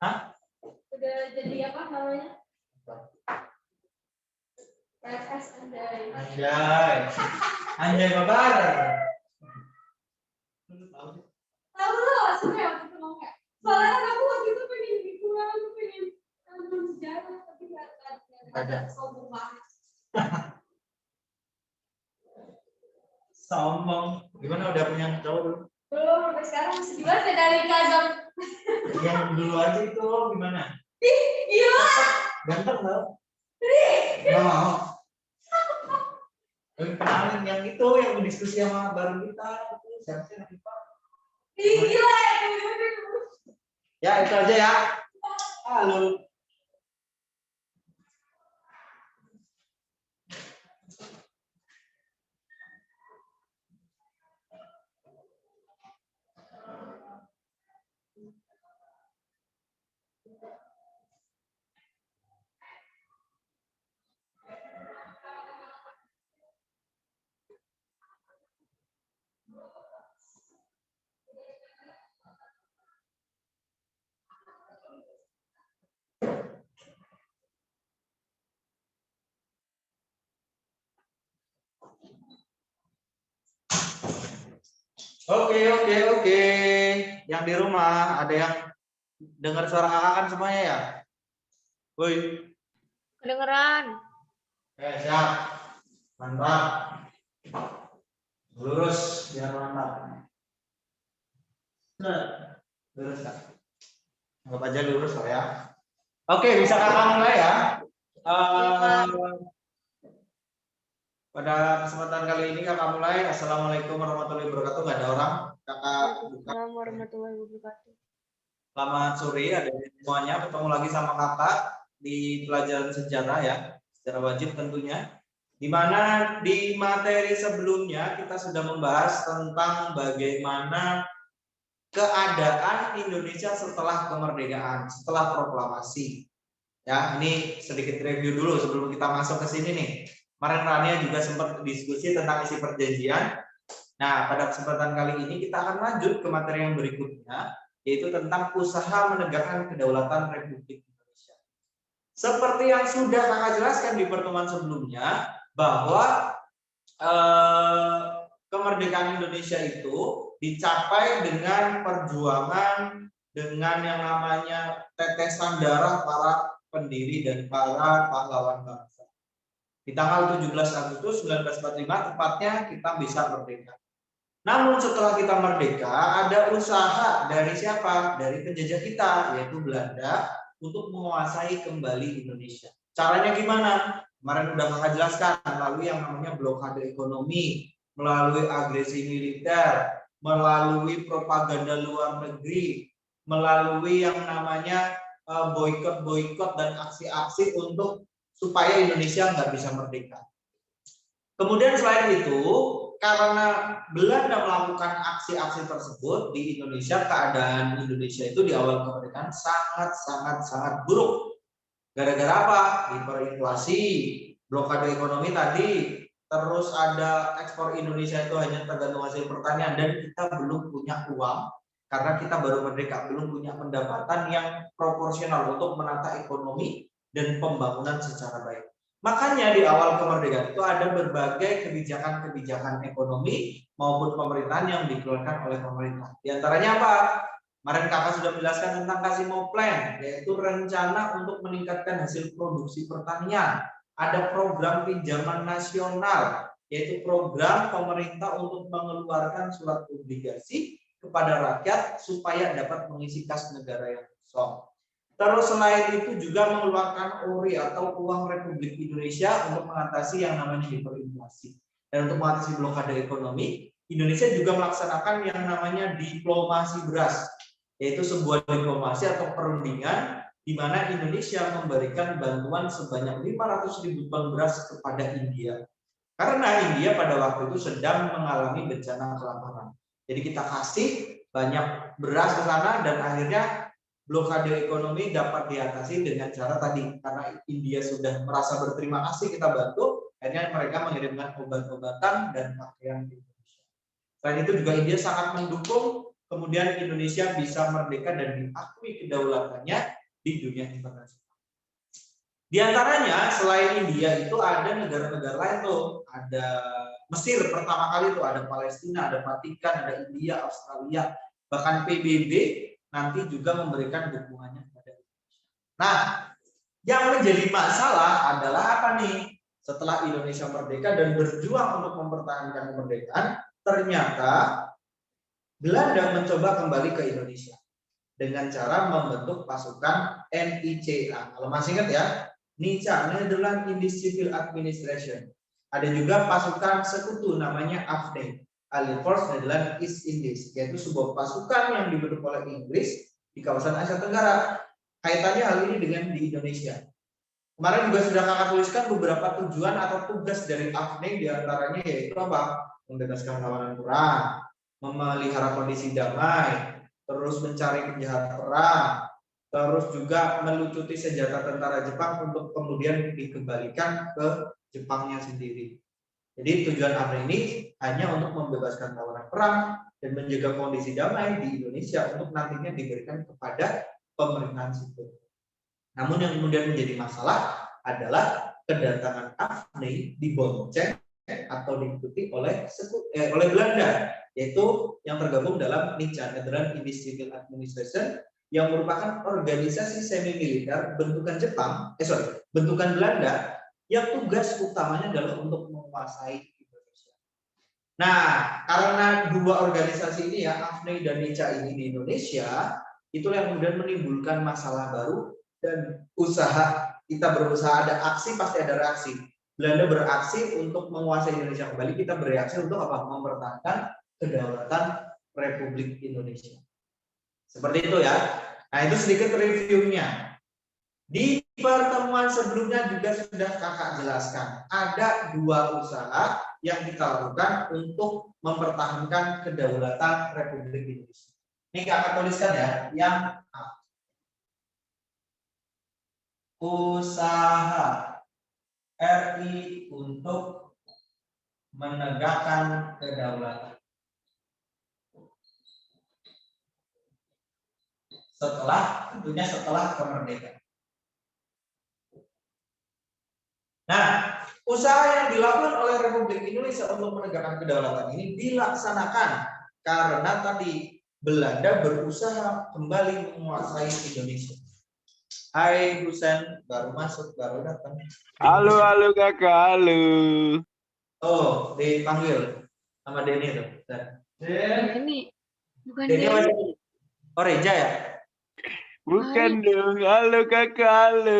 Hah? Udah jadi apa namanya? PFS Anjay. Anjay babar. Tahu loh, sebenarnya waktu itu mau nggak? Soalnya aku waktu itu pengen pulang, aku pengen nonton sejarah, tapi nggak ada sombong banget. Sombong. Gimana udah punya cowok belum? Belum, sampai sekarang masih gimana dari kagam. Yang dulu aja itu gimana? Ih, gila. Ganteng tau? Nggak mau. Kenalin yang itu, yang berdiskusi sama bareng kita. Siapa sih yang kita? Ih, gila. Ya, itu aja ya. Halo. Oke. Yang di rumah ada yang dengar suara kakak kan semuanya ya? Woi. Kedengeran. Siap. Mantap. Lurus biar mantap. Lurus kan? Anggap aja lurus lah ya. Oke, bisa kakak mulai ya. Pada kesempatan kali ini kakak mulai. Assalamualaikum warahmatullahi wabarakatuh. Nggak ada orang. Kakak buka. Assalamualaikum warahmatullahi wabarakatuh. Selamat sore ada semuanya. Ketemu lagi sama kakak di pelajaran sejarah ya. Secara wajib tentunya. Di mana di materi sebelumnya kita sudah membahas tentang bagaimana keadaan Indonesia setelah kemerdekaan, setelah proklamasi. Ya, ini sedikit review dulu sebelum kita masuk ke sini nih. Kemarin Rania juga sempat diskusi tentang isi perjanjian. Nah, pada kesempatan kali ini kita akan lanjut ke materi yang berikutnya, yaitu tentang usaha menegakkan kedaulatan Republik Indonesia. Seperti yang sudah kakak jelaskan di pertemuan sebelumnya, bahwa kemerdekaan Indonesia itu dicapai dengan perjuangan, dengan yang namanya tetesan darah para pendiri dan para pahlawan bangsa. Di tanggal 17 Agustus 1945 tepatnya kita bisa merdeka. Namun setelah kita merdeka, ada usaha dari siapa? Dari penjajah kita, yaitu Belanda, untuk menguasai kembali Indonesia. Caranya gimana? Kemarin udah kakak jelaskan, melalui yang namanya blokade ekonomi, melalui agresi militer, melalui propaganda luar negeri, melalui yang namanya boikot dan aksi-aksi untuk supaya Indonesia nggak bisa merdeka. Kemudian selain itu, karena Belanda melakukan aksi-aksi tersebut di Indonesia, keadaan Indonesia itu di awal kemerdekaan sangat buruk. Gara-gara apa? Hiperinflasi, blokade ekonomi tadi, terus ada ekspor Indonesia itu hanya tergantung hasil pertanian dan kita belum punya uang karena kita baru merdeka, belum punya pendapatan yang proporsional untuk menata ekonomi dan pembangunan secara baik. Makanya di awal kemerdekaan itu ada berbagai kebijakan-kebijakan ekonomi maupun pemerintahan yang dikeluarkan oleh pemerintah. Di antaranya apa? Kemarin kakak sudah menjelaskan tentang Kasimo Plan, yaitu rencana untuk meningkatkan hasil produksi pertanian. Ada program pinjaman nasional, yaitu program pemerintah untuk mengeluarkan surat obligasi kepada rakyat supaya dapat mengisi kas negara yang kosong. Terus selain itu juga mengeluarkan ORI atau Uang Republik Indonesia untuk mengatasi yang namanya hiperinflasi. Dan untuk mengatasi blokade ekonomi, Indonesia juga melaksanakan yang namanya diplomasi beras, yaitu sebuah diplomasi atau perundingan di mana Indonesia memberikan bantuan sebanyak 500.000 ton beras kepada India. Karena India pada waktu itu sedang mengalami bencana kelaparan. Jadi kita kasih banyak beras ke sana dan akhirnya blokade ekonomi dapat diatasi dengan cara tadi. Karena India sudah merasa berterima kasih kita bantu, akhirnya mereka mengirimkan obat-obatan dan pakaian ke Indonesia. Selain itu juga India sangat mendukung kemudian Indonesia bisa merdeka dan diakui kedaulatannya di dunia internasional. Di antaranya selain India itu ada negara-negara lain tuh, ada Mesir pertama kali tuh, ada Palestina, ada Vatikan, ada India, Australia, bahkan PBB nanti juga memberikan dukungannya kepada Indonesia. Nah, yang menjadi masalah adalah apa nih? Setelah Indonesia merdeka dan berjuang untuk mempertahankan kemerdekaan, ternyata Belanda mencoba kembali ke Indonesia dengan cara membentuk pasukan NICA. Kalau masih ingat ya, NICA, Netherlands Indies Civil Administration. Ada juga pasukan sekutu namanya AFNI, Allied Force Netherlands East Indies, yaitu sebuah pasukan yang dibentuk oleh Inggris di kawasan Asia Tenggara. Kaitannya hal ini dengan di Indonesia. Kemarin juga sudah kakak tuliskan beberapa tujuan atau tugas dari AFNI, diantaranya yaitu apa? Membebaskan tawanan perang, memelihara kondisi damai, terus mencari penjahat perang, terus juga melucuti senjata tentara Jepang untuk kemudian dikembalikan ke Jepangnya sendiri. Jadi tujuan AFNI ini hanya untuk membebaskan tawanan perang dan menjaga kondisi damai di Indonesia untuk nantinya diberikan kepada pemerintahan sipil. Namun yang kemudian menjadi masalah adalah kedatangan AFNI dibonceng atau diikuti oleh Belanda, yaitu yang tergabung dalam NICA, Netherlands Indies Civil Administration, yang merupakan organisasi semi militer bentukan bentukan Belanda yang tugas utamanya adalah untuk menguasai Indonesia. Nah, karena dua organisasi ini ya, AFNI dan NICA ini di Indonesia, itulah yang kemudian menimbulkan masalah baru dan kita berusaha, ada aksi pasti ada reaksi. Belanda beraksi untuk menguasai Indonesia kembali, kita bereaksi untuk apa? Mempertahankan kedaulatan Republik Indonesia. Seperti itu ya. Nah, itu sedikit reviewnya. Di pertemuan sebelumnya juga sudah kakak jelaskan, ada dua usaha yang kita lakukan untuk mempertahankan kedaulatan Republik Indonesia. Ini kakak tuliskan ya, yang A. Usaha RI untuk menegakkan kedaulatan. Tentunya setelah kemerdekaan. Nah, usaha yang dilakukan oleh Republik Indonesia untuk menegakkan kedaulatan ini dilaksanakan karena tadi Belanda berusaha kembali menguasai Indonesia. Hai Husen, baru masuk, baru datang. Halo kakak, halo. Oh, dipanggil sama Denny tuh. Denny, bukan Denny Denny. Oh, Reja ya? Bukan dong, halo kakak, halo.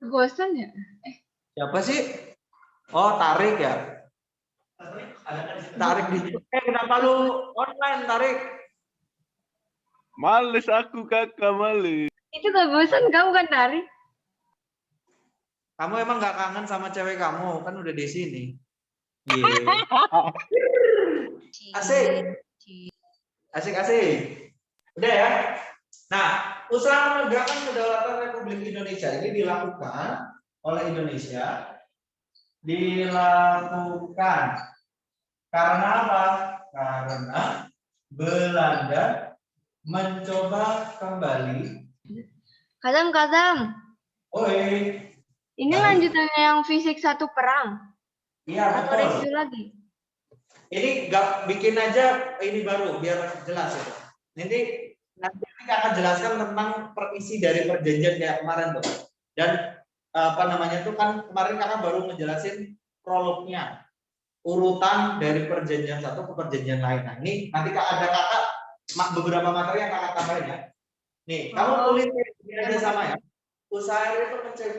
Bosan ya? Siapa sih? Oh, Tarik ya? Tarik di. Kenapa lu online, Tarik? Males aku kakak, males. Itu gak bosan, kamu kan Tarik? Kamu emang gak kangen sama cewek kamu? Kan udah di sini. Asik. Asik. Udah ya? Nah, usaha menegakkan kedaulatan Republik Indonesia ini dilakukan oleh Indonesia. Dilakukan karena apa? Karena Belanda mencoba kembali. Kadang-kadang. Oi. Ini lanjutannya yang fisik satu perang. Iya, atau betul. review lagi. Ini bikin aja ini baru biar jelas itu. Nanti akan jelaskan tentang perisi dari perjanjian kayak kemarin tuh. Dan apa namanya tuh kan kemarin kakak baru ngejelasin prolognya, urutan dari perjanjian satu ke perjanjian lain. Nah, ini nanti ada kakak beberapa materi yang kakak tambahin ya. Nih, kamu tulis aja sama ya. Usaha itu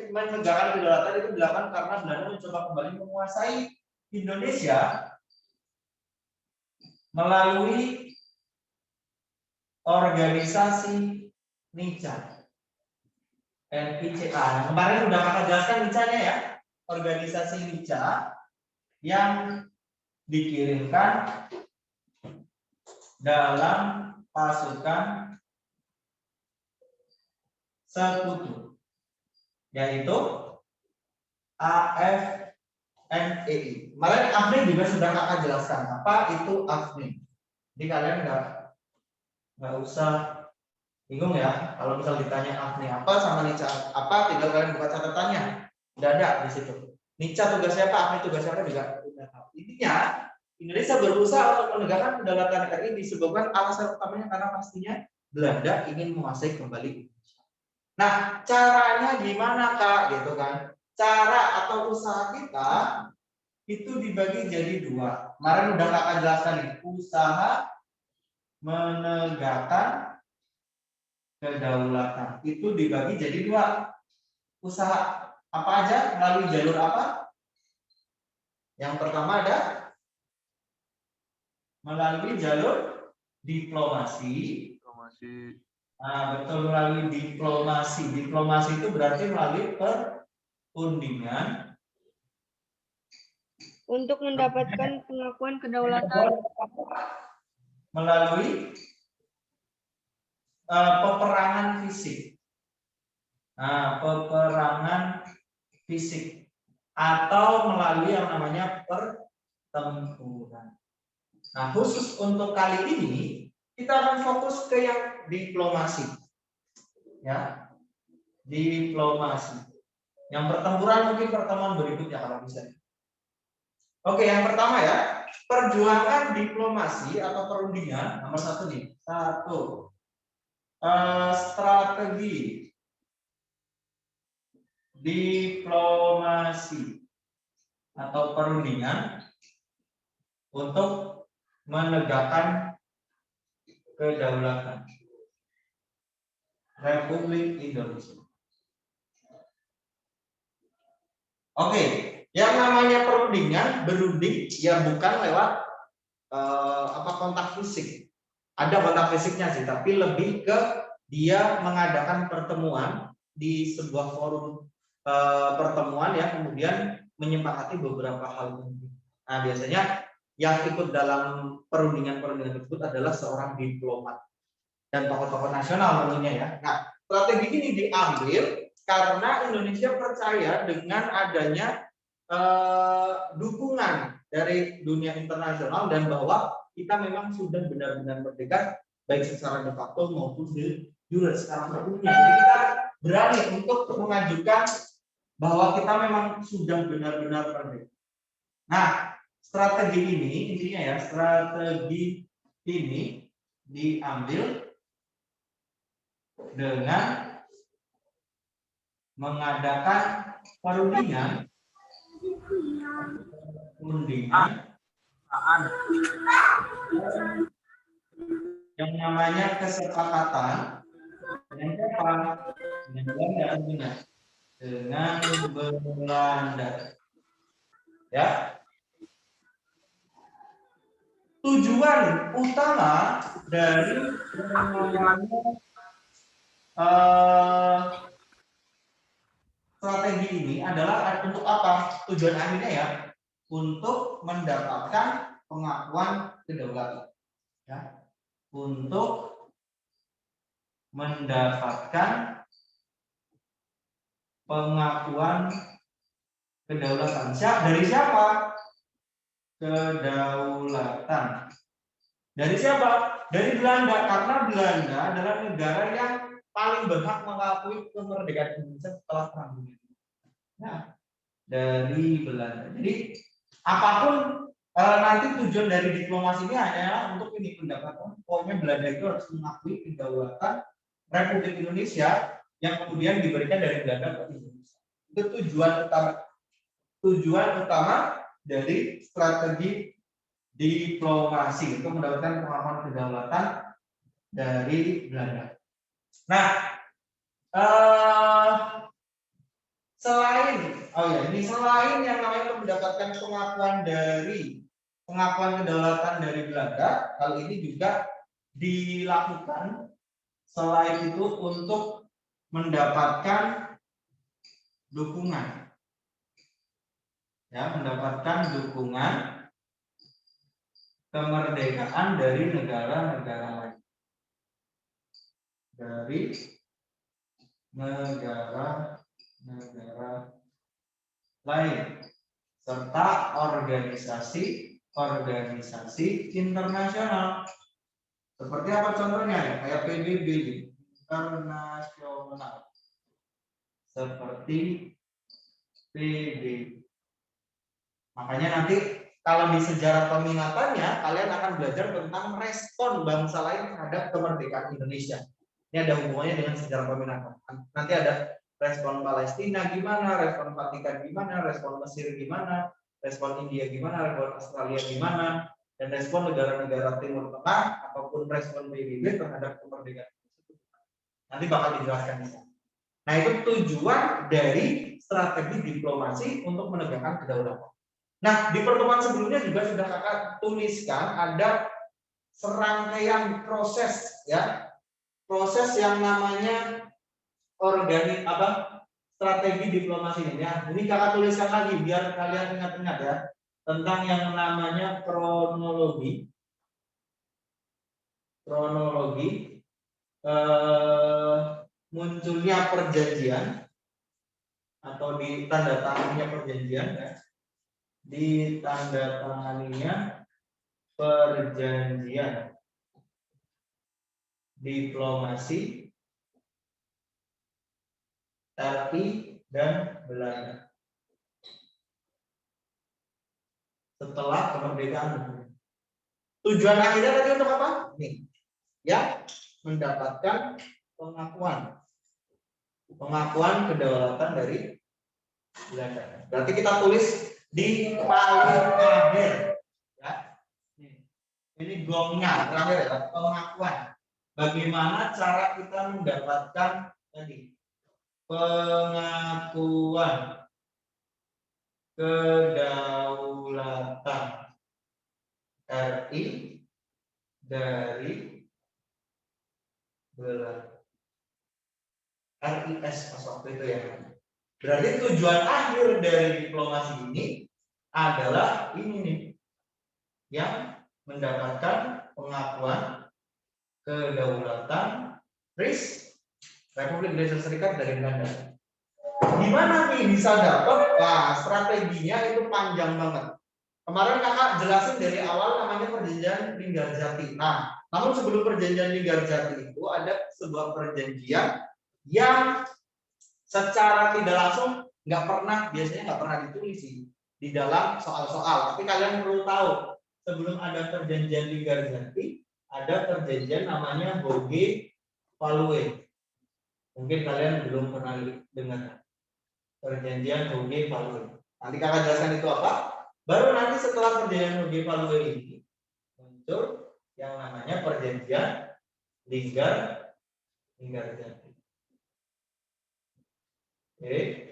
menegakkan kedaulatan itu dilakukan karena Belanda mencoba kembali menguasai Indonesia melalui organisasi NICA. NICA. Kemarin udah kakak jelaskan NICA-nya ya. Organisasi NICA yang dikirimkan dalam pasukan sekutu, yaitu AFNI. Kemarin AFNI juga sudah kakak jelaskan apa itu AFNI. Jadi kalian nggak usah bingung ya. Kalau misal ditanya Afni apa sama Nica apa, tinggal kalian buka catatannya. Udah ada di situ. Nica tugasnya apa, Afni tugasnya apa juga udah tahu. Intinya Indonesia berusaha untuk menegakkan kedaulatan NKRI disebabkan alasan utamanya karena pastinya Belanda ingin menguasai kembali Indonesia. Nah, caranya gimana Kak? Gitu kan. Cara atau usaha kita itu dibagi jadi dua. Kemarin udah Kakak jelaskan nih, usaha menegakkan kedaulatan itu dibagi jadi dua. Usaha apa aja, melalui jalur apa? Yang pertama ada melalui jalur diplomasi. Nah, betul, melalui diplomasi. Diplomasi itu berarti melalui perundingan untuk mendapatkan pengakuan kedaulatan. Melalui peperangan fisik. Nah, peperangan fisik atau melalui yang namanya pertempuran. Nah, khusus untuk kali ini kita akan fokus ke yang diplomasi. Ya. Diplomasi. Yang pertempuran mungkin pertemuan berikutnya kalau bisa. Oke, yang pertama ya, perjuangan diplomasi atau perundingan nomor satu nih. Satu, strategi diplomasi atau perundingan untuk menegakkan kedaulatan Republik Indonesia. Oke, yang namanya perundingan, berunding ya bukan lewat kontak fisik. Ada kontak fisiknya sih, tapi lebih ke dia mengadakan pertemuan di sebuah forum pertemuan yang kemudian menyepakati beberapa hal penting. Nah, biasanya yang ikut dalam perundingan-perundingan tersebut adalah seorang diplomat dan tokoh-tokoh nasional tentunya ya. Nah, strategi ini diambil karena Indonesia percaya dengan adanya dukungan dari dunia internasional dan bahwa kita memang sudah benar-benar merdeka baik secara de facto maupun de jure secara hukumnya. Jadi kita berani untuk mengajukan bahwa kita memang sudah benar-benar merdeka. Nah, strategi ini intinya ya, strategi ini diambil dengan mengadakan perundingan yang namanya kesepakatan dengan siapa? Dengan Belanda, dengan Belanda. Ya. Tujuan utama dari strategi ini adalah untuk apa? Tujuan akhirnya ya, untuk mendapatkan pengakuan kedaulatan. Ya. Untuk mendapatkan pengakuan kedaulatan. Dari siapa? Kedaulatan. Dari siapa? Dari Belanda, karena Belanda adalah negara yang paling berhak mengakui kemerdekaan Indonesia setelah Perang Dunia. Nah, dari Belanda. Jadi apapun nanti tujuan dari diplomasi ini hanya untuk ini pendapatan. Pokoknya Belanda itu harus mengakui kedaulatan Republik Indonesia yang kemudian diberikan dari Belanda ke Indonesia. Itu tujuan utama dari strategi diplomasi untuk mendapatkan pengakuan kedaulatan dari Belanda. Nah, selain yang namanya mendapatkan pengakuan kedaulatan dari Belanda, hal ini juga dilakukan selain itu untuk mendapatkan dukungan. Ya, mendapatkan dukungan kemerdekaan dari negara-negara lain. Dari negara-negara lain serta organisasi internasional. Seperti apa contohnya? Kayak PBB internasional. Seperti PBB. Makanya nanti kalau di sejarah peminatannya kalian akan belajar tentang respon bangsa lain terhadap kemerdekaan Indonesia. Ini ada hubungannya dengan sejarah peminatan. Nanti ada respon Palestina gimana, respon Vatikan gimana, respon Mesir gimana, respon India gimana, respon Australia gimana, dan respon negara-negara Timur Tengah ataupun respon PBB terhadap kemerdekaan. Nanti bakal dijelaskan di sana. Nah, itu tujuan dari strategi diplomasi untuk menegakkan kedaulatan. Nah, di pertemuan sebelumnya juga sudah kakak tuliskan ada serangkaian proses, ya, proses yang namanya strategi diplomasi ini. Ya, ini kakak tuliskan lagi biar kalian ingat-ingat ya tentang yang namanya kronologi munculnya perjanjian atau ditandatanganinya perjanjian, ya. Ditandatanganinya perjanjian diplomasi RI dan Belanda setelah kemerdekaan. Tujuan akhirnya tadi untuk apa? Nih, ya, mendapatkan pengakuan kedaulatan dari Belanda. Berarti kita tulis di paling akhir, ya. Ini gongnya terakhir ya, pengakuan. Bagaimana cara kita mendapatkan tadi pengakuan kedaulatan RI dari Belanda. RIS pas waktu itu ya. Berarti tujuan akhir dari diplomasi ini adalah ini nih, yang mendapatkan pengakuan kedaulatan Republik Indonesia Serikat dari Belanda. Gimana nih bisa dapat? Nah, strateginya itu panjang banget. Kemarin kakak jelasin dari awal namanya perjanjian Linggarjati. Nah, namun sebelum perjanjian Linggarjati itu ada sebuah perjanjian yang secara tidak langsung biasanya nggak pernah ditulis di dalam soal-soal. Tapi kalian perlu tahu, sebelum ada perjanjian Linggarjati, ada perjanjian namanya Boge-Palué. Mungkin kalian belum pernah dengar perjanjian Boge-Palué. Nanti kakak jelaskan itu apa. Baru nanti setelah perjanjian Boge-Palué ini muncul yang namanya perjanjian Linggarjati. Oke.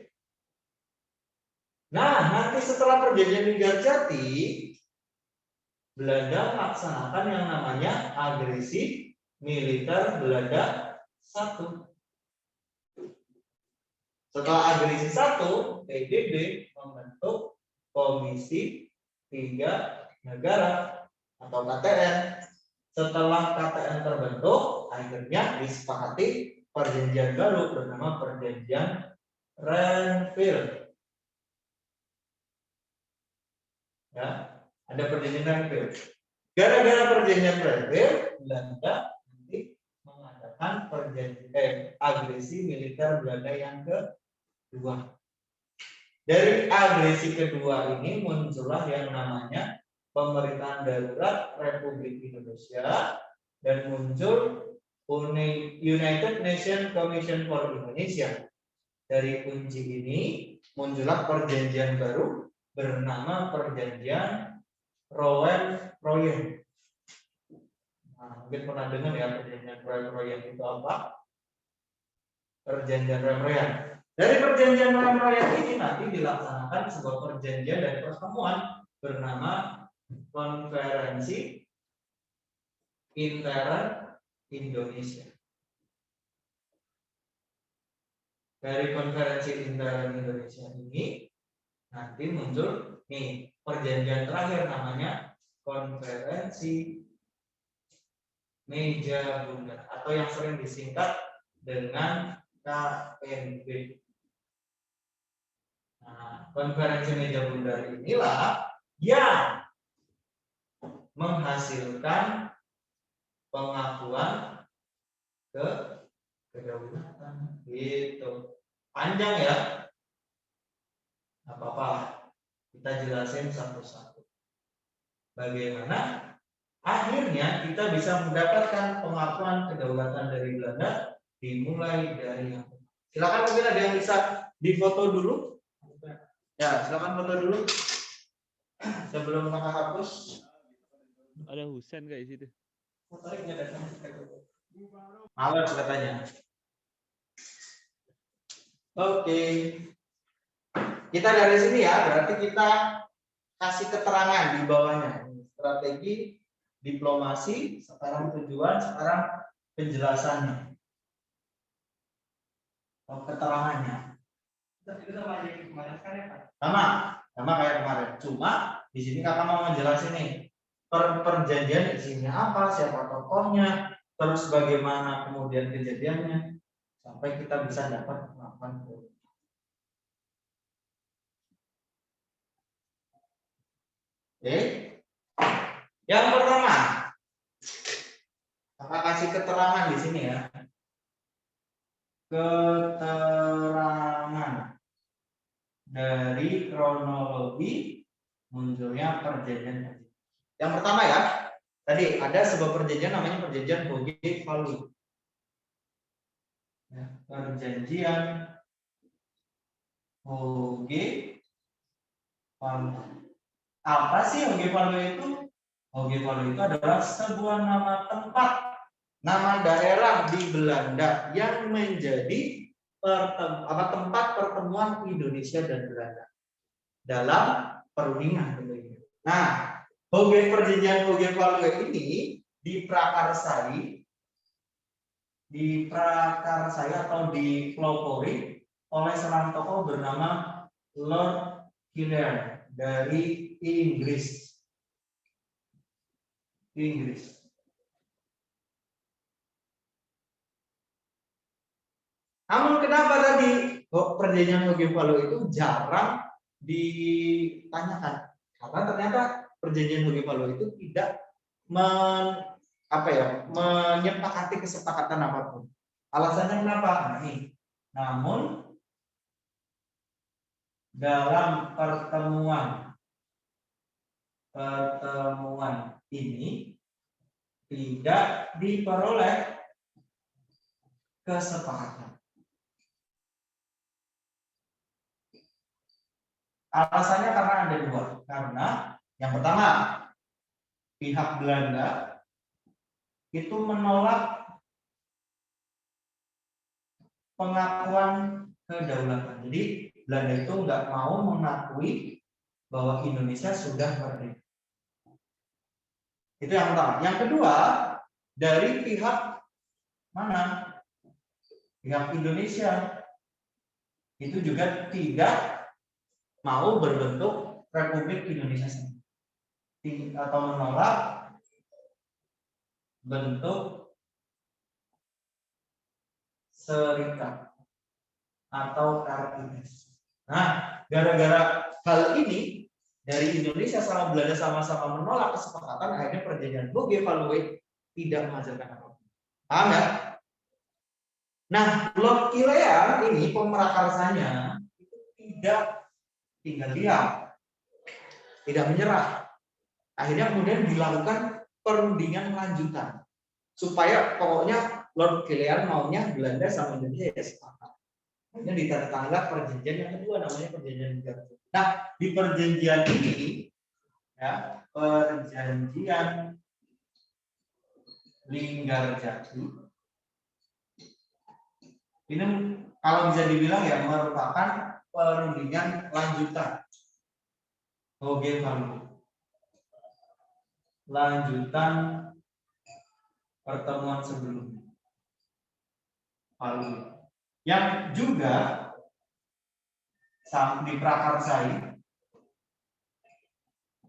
Nah, nanti setelah perjanjian Linggarjati, Belanda melaksanakan yang namanya agresi militer Belanda 1. Setelah agresi 1, PBB membentuk Komisi 3 Negara atau KTN. Setelah KTN terbentuk, akhirnya disepakati perjanjian baru bernama Perjanjian Renville. Ya, ada perjanjian Renville. Gara-gara perjanjian Renville, Belanda nanti mengadakan agresi militer Belanda yang kedua. Dari agresi kedua ini muncullah yang namanya pemerintahan darurat Republik Indonesia dan muncul United Nations Commission for Indonesia. Dari kunci ini muncullah perjanjian baru bernama Perjanjian Rouen-Royen. Nah, mungkin pernah dengar ya perjanjian Rouen-Royen itu apa? Perjanjian Rouen-Royen. Dari perjanjian Rouen-Royen ini nanti dilaksanakan sebuah perjanjian dan pertemuan bernama Konferensi Intern Indonesia. Dari konferensi intern Indonesia ini nanti muncul nih perjanjian terakhir namanya Konferensi Meja Bundar atau yang sering disingkat dengan KMB. Nah, Konferensi Meja Bundar inilah yang menghasilkan pengakuan kedaulatan. Gitu. Panjang ya. Nggak apa-apa. Kita jelasin satu-satu. Bagaimana akhirnya kita bisa mendapatkan pengakuan kedaulatan dari Belanda dimulai dari yang. Silakan mungkin ada yang bisa difoto dulu. Ya, silakan foto dulu. Sebelum kakak hapus. Ada Husen kayak situ. Males katanya. Oke. Kita dari sini ya, berarti kita kasih keterangan di bawahnya. Strategi diplomasi, sekarang tujuan, sekarang penjelasannya. Keterangannya. Sama kayak kemarin. Cuma di sini kakak mau ngejelasin nih. Perjanjian isinya apa, siapa tokohnya, terus bagaimana kemudian kejadiannya, sampai kita bisa dapat pengakuan. Oke. Yang pertama, kakak kasih keterangan di sini ya. Keterangan dari kronologi munculnya perjanjian. Yang pertama ya, tadi ada sebuah perjanjian namanya perjanjian Hoge-Valuy. Ya, perjanjian Hoge-Valuy. Apa sih Hoge-Valuy itu? Hoge-Valuy itu adalah sebuah nama tempat, nama daerah di Belanda yang menjadi tempat pertemuan Indonesia dan Belanda dalam perundingan tentunya. Nah, perjanjian Hoge-Valuy ini diprakarsai atau dipelopori oleh seorang tokoh bernama Lord Killearn dari Inggris. Namun kenapa tadi perjanjian Hoge-Valuy itu jarang ditanyakan? Karena ternyata perjanjian Hoge-Valuy itu tidak menyepakati kesepakatan apapun. Alasannya kenapa? Nah, ini. Namun dalam pertemuan ini tidak diperoleh kesepakatan. Alasannya karena ada dua. Karena yang pertama, pihak Belanda itu menolak pengakuan kedaulatan. Jadi Belanda itu nggak mau mengakui bahwa Indonesia sudah merdeka. Itu yang pertama. Yang kedua, dari pihak mana? Pihak Indonesia itu juga tidak mau berbentuk Republik Indonesia sendiri atau menolak bentuk serikat atau RIS. Nah, gara-gara hal ini dari Indonesia sama Belanda sama-sama menolak kesepakatan, akhirnya perjanjian Hoge-Valuy tidak menghasilkan apa-apa. Paham ya? Nah, Lord Killearn ini pemerakarsanya itu tidak tinggal diam, tidak menyerah. Akhirnya kemudian dilakukan perundingan lanjutan supaya pokoknya Lord Killearn maunya Belanda sama Indonesia ya sepakat. Akhirnya ditandatangani perjanjian yang kedua namanya perjanjian Linggarjati. Nah, di perjanjian ini ya, perjanjian Linggarjati ini kalau bisa dibilang ya merupakan perundingan lanjutan Hoge-Valuy. Lanjutan pertemuan sebelumnya. Valuy. Yang juga diprakarsai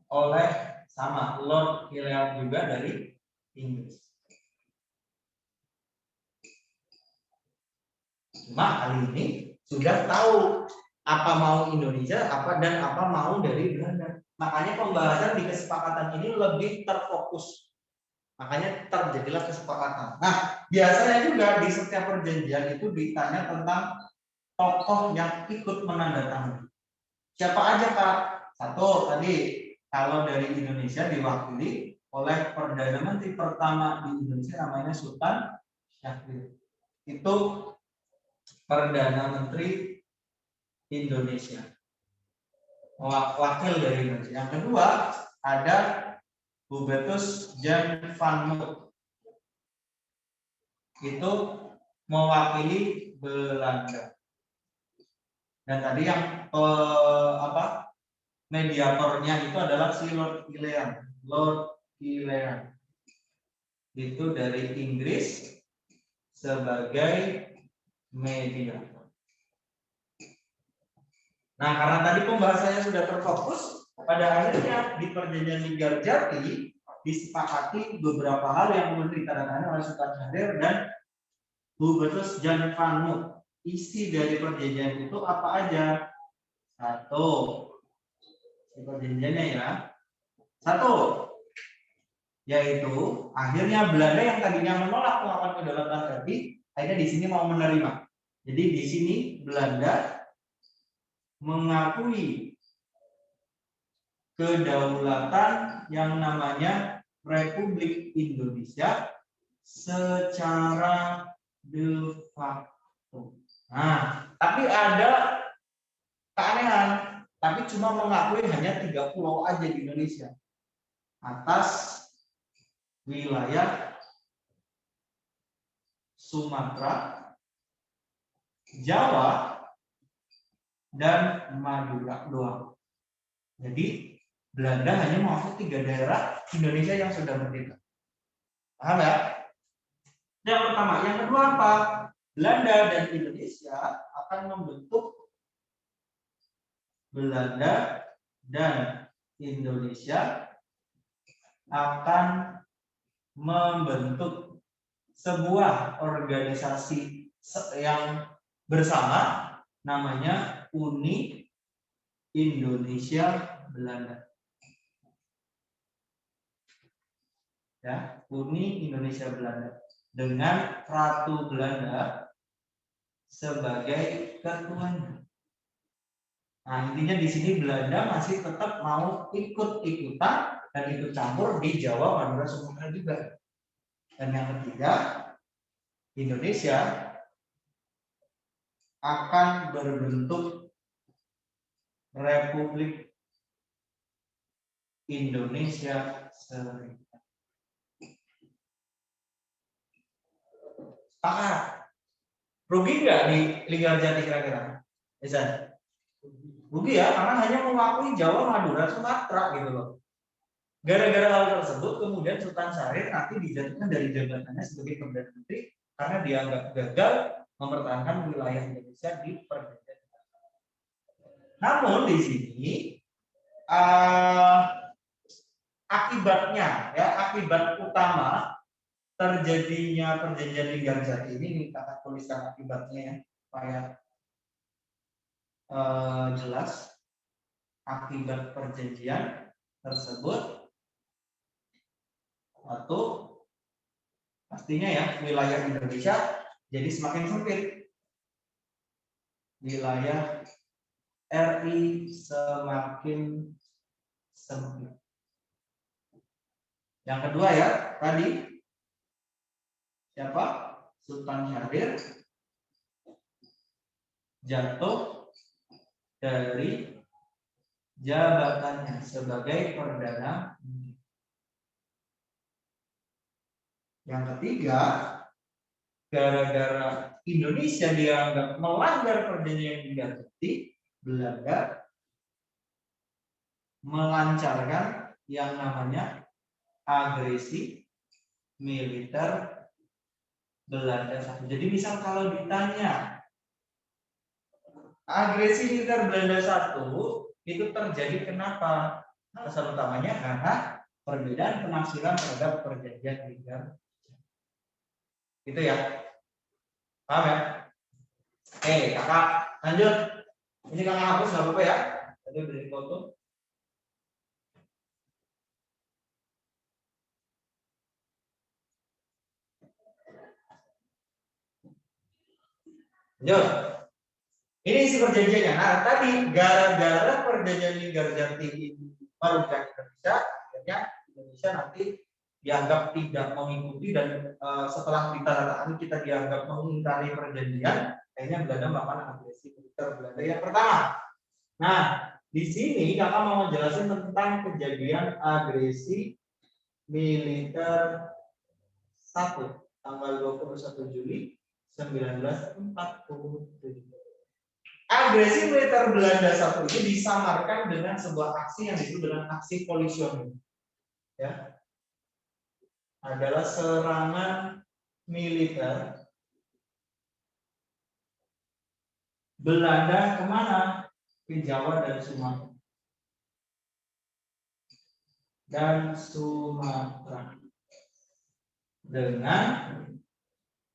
oleh sama Lord Killearn juga dari Inggris. Cuma kali ini sudah tahu apa mau Indonesia, apa mau dari Belanda. Makanya pembahasan di kesepakatan ini lebih terfokus. Makanya terjadilah kesepakatan. Nah, biasanya juga di setiap perjanjian itu ditanya tentang tokoh yang ikut menandatangani. Siapa aja, Kak? Satu tadi, kalau dari Indonesia diwakili oleh Perdana Menteri pertama di Indonesia namanya Sultan Syahrir. Itu Perdana Menteri Indonesia. Wakil dari Indonesia. Yang kedua ada Hubertus Jan van Moot. Itu mewakili Belanda. Dan tadi yang mediatornya itu adalah si Lord Killearn. Lord Killearn itu dari Inggris sebagai mediator. Nah, karena tadi pembahasannya sudah terfokus, pada akhirnya di perjanjian Linggarjati disepakati beberapa hal yang kemudian ditandatangani oleh Sultan Syahrir dan Hubertus Jan van Moot. Isi dari perjanjian itu apa aja? Satu, perjanjiannya ya. Satu, yaitu akhirnya Belanda yang tadinya menolak melakukan kedaulatan RI, akhirnya di sini mau menerima. Jadi di sini Belanda mengakui kedaulatan yang namanya Republik Indonesia secara de facto. Nah, tapi ada keanehan, tapi cuma mengakui hanya 3 pulau aja di Indonesia atas wilayah Sumatera, Jawa, dan Madura doang. Jadi Belanda hanya mengakui 3 daerah Indonesia yang sudah merdeka. Paham ya? Yang pertama, yang kedua apa? Belanda dan Indonesia akan membentuk Belanda dan Indonesia akan membentuk sebuah organisasi yang bersama namanya Uni Indonesia Belanda. Ya, Uni Indonesia Belanda dengan Ratu Belanda sebagai ketuanya. Nah, intinya di sini Belanda masih tetap mau ikut-ikutan dan ikut campur di Jawa, Madura, Sumatera juga. Dan yang ketiga, Indonesia akan berbentuk Republik Indonesia Serikat. Sepakat? Rugi nggak di Linggarjati kira-kira? Bisa? Rugi ya, karena hanya mengakui Jawa, Madura, Sumatera gitu loh. Gara-gara hal tersebut, kemudian Sultan Syahrir nanti dijatuhkan dari jabatannya sebagai Perdana Menteri karena dianggap gagal mempertahankan wilayah Indonesia di perjanjian. Namun di sini akibatnya, ya, akibat utama terjadinya perjanjian Linggarjati ini kakak tuliskan akibatnya ya, supaya jelas. Akibat perjanjian tersebut, satu, pastinya ya wilayah Indonesia jadi semakin sempit. Wilayah RI semakin sempit. Yang kedua ya, tadi siapa? Sultan Syahrir jatuh dari jabatannya sebagai Perdana Menteri. Yang ketiga, gara-gara Indonesia dianggap melanggar perjanjian Linggarjati, Belanda melancarkan yang namanya agresi militer Belanda satu. Jadi misal kalau ditanya agresi militer Belanda satu itu terjadi kenapa? Alasan utamanya karena perbedaan penafsiran terhadap perjanjian Linggarjati. Itu ya. Paham ya? Oke, kakak lanjut. Ini kakak hapus nggak apa-apa ya? Tadi beri foto. Lanjut. Ini isi perjanjiannya. Nah, tadi gara-gara perjanjian Linggarjati ini merugikan Indonesia, akhirnya Indonesia nanti dianggap tidak mengikuti dan setelah ditandatangani kita dianggap mengingkari perjanjian, akhirnya Belanda melakukan agresi militer Belanda yang pertama. Nah, di sini kakak mau menjelaskan tentang kejadian agresi militer 1 tanggal 21 Juli 1947. Agresi militer Belanda 1 ini disamarkan dengan sebuah aksi yang disebut dengan aksi kolisioner. Ya. Adalah serangan militer Belanda kemana? Ke Jawa dan Sumatera. Dengan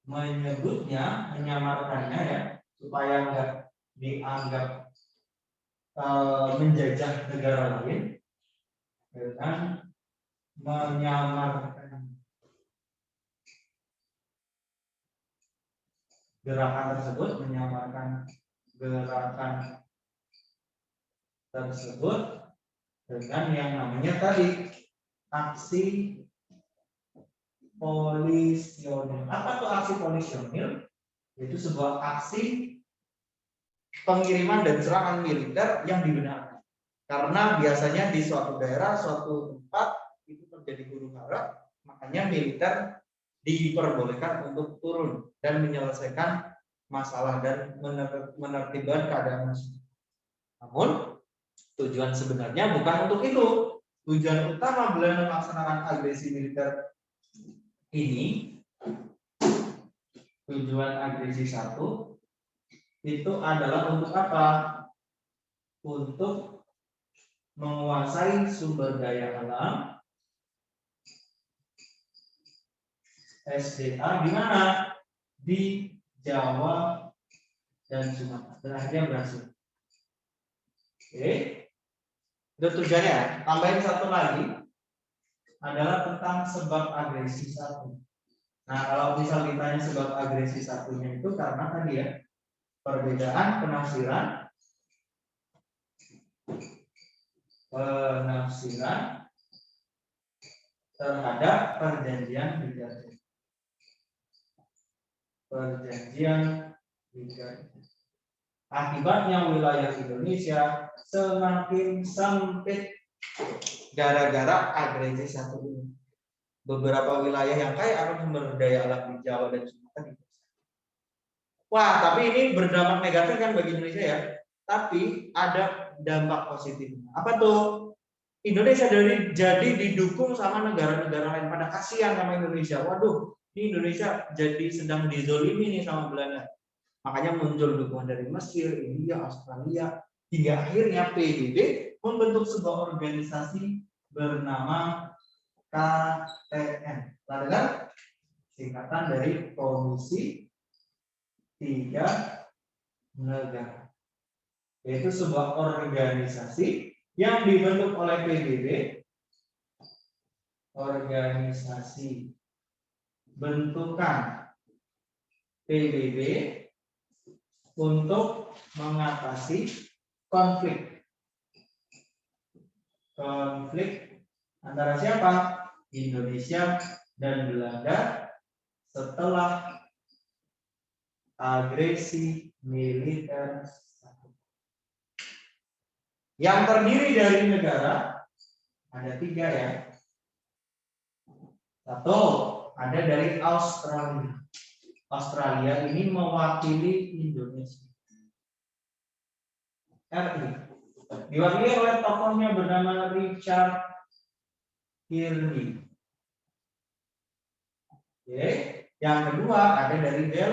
menyebutnya, menyamarkannya ya, supaya enggak dianggap menjajah negara lain, dengan menyamarkan gerakan tersebut, dengan yang namanya tadi aksi kolisionil. Apa tuh aksi kolisionil? Itu sebuah aksi pengiriman dan serangan militer yang dibenarkan. Karena biasanya di suatu daerah, suatu tempat itu terjadi huru-hara, makanya militer diperbolehkan untuk turun dan menyelesaikan masalah dan menertibkan keadaan masyarakat. Namun tujuan sebenarnya bukan untuk itu. Tujuan utama Belanda melaksanakan agresi militer ini, tujuan agresi 1 itu adalah untuk apa? Untuk menguasai sumber daya alam SDA di mana? Di Jawa dan Sumatera. Dan akhirnya berhasil. Oke. Itu tujuannya. Tambahin satu lagi adalah tentang sebab agresi 1. Nah, kalau misal ditanya sebab agresi 1-nya itu karena tadi ya, perbedaan penafsiran terhadap perjanjian Linggarjati. Akibatnya wilayah Indonesia semakin sempit gara-gara agresi 1 ini. Beberapa wilayah yang kaya akan sumber daya alam di Jawa dan Sumatera. Wah, tapi ini berdampak negatif kan bagi Indonesia ya. Tapi ada dampak positifnya. Apa tuh? Indonesia jadi didukung sama negara-negara lain, pada kasihan sama Indonesia. Waduh, ini Indonesia jadi sedang dizolimi nih sama Belanda. Makanya muncul dukungan dari Mesir, India, Australia, hingga akhirnya PBB membentuk sebuah organisasi bernama KTN. Adalah singkatan dari Komisi 3 Negara. Yaitu sebuah organisasi yang dibentuk oleh PBB, organisasi bentukan PBB untuk mengatasi konflik antara siapa? Indonesia dan Belanda setelah agresi militer. Yang terdiri dari negara ada 3 ya. 1 ada dari Australia. Australia ini mewakili Indonesia. RI diwakili oleh tokohnya bernama Richard Kearney. Oke. Yang kedua ada dari Belgia.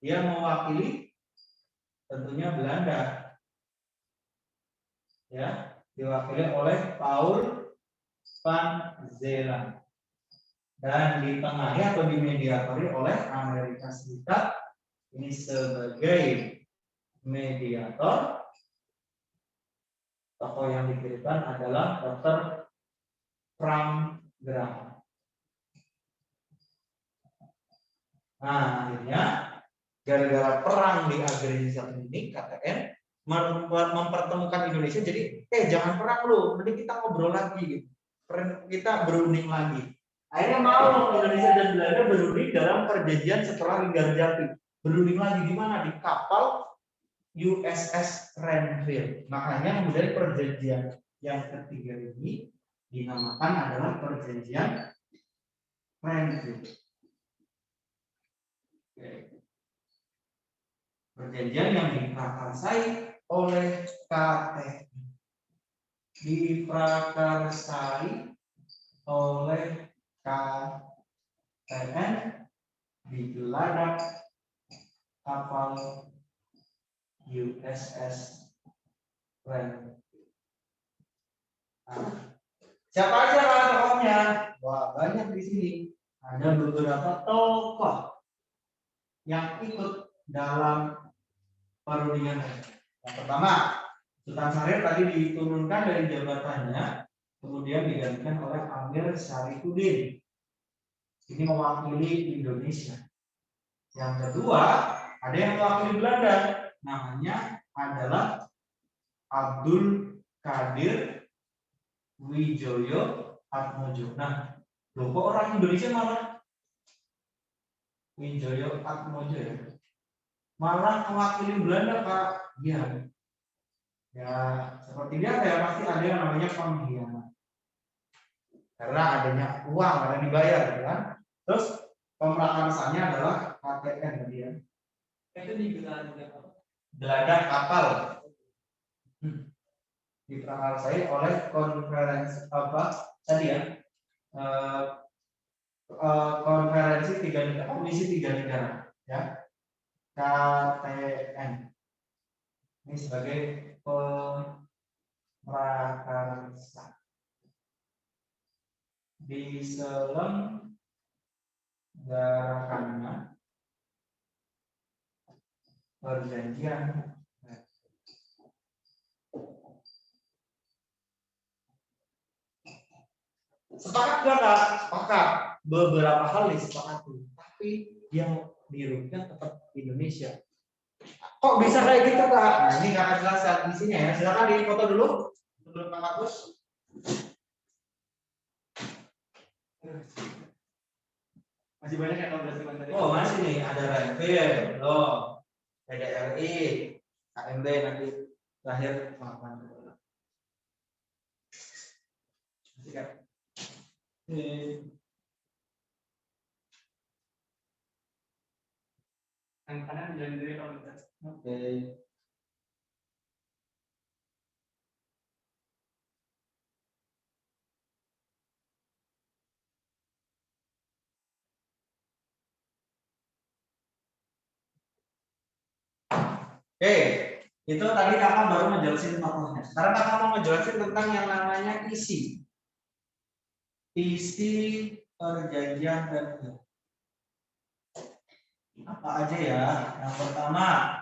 Dia mewakili tentunya Belanda. Ya, diwakili oleh Paul van Zeeland. Dan ditengahi atau dimediatori oleh Amerika Serikat ini sebagai mediator. Tokoh yang dikirimkan adalah Dr. Frank Graham. Nah, akhirnya gara-gara perang di agresi satu ini KTN mempertemukan Indonesia. Jadi jangan perang lu, mending kita ngobrol lagi gitu. Kita berunding lagi. Akhirnya mau Indonesia dan Belanda berunding dalam perjanjian setelah Linggarjati. Berunding lagi di mana? Di kapal USS Renville. Makanya kemudian perjanjian yang ketiga ini dinamakan adalah perjanjian Renville. Perjanjian yang diprakarsai oleh KTN, diprakarsai oleh KTN di geladak kapal USS Renville. Siapa aja para tokohnya? Wah, banyak di sini. Ada beberapa tokoh yang ikut dalam perundingan. Yang pertama, Sultan Syahrir tadi diturunkan dari jabatannya, kemudian digantikan oleh Amir Syarifuddin. Ini mewakili Indonesia. Yang kedua, ada yang mewakili Belanda, namanya adalah Abdul Qadir Wijaya Atmojo. Nah, loh kok orang Indonesia malah Wijaya Atmojo ya? Malah mewakili Belanda, Pak. Iya. Ya, seperti biasa ya, pasti ada yang namanya pengkhianat. Karena adanya uang, karena dibayar, kan? Terus pemrakarsaannya adalah KTN tadi ya. Itu di geladak kapal. Diprakarsai oleh konferensi apa tadi ya? Konferensi komisi 3 negara ya. KTN ini sebagai pemrakarsa diselenggarakannya perjanjian sepakat nggak Kak? Sepakat. Beberapa hal disepakati, tapi yang dirugikan tetap Indonesia. Kok bisa kayak gitu Kak? Nah, ini Kakak jelaskan isinya ya. Silakan di foto dulu sebelum Kak hapus. Masih banyak yang tadi. Oh masih nih, ada Renville, loh, PDRI, KMB nanti terakhir maafkan. Masih kan? Yang kanan dari komunitas. Oke. Oke, itu tadi kakak baru ngejelasin tokohnya. Sekarang kakak mau ngejelasin tentang yang namanya isi perjanjian Renville. Apa aja ya? Yang pertama,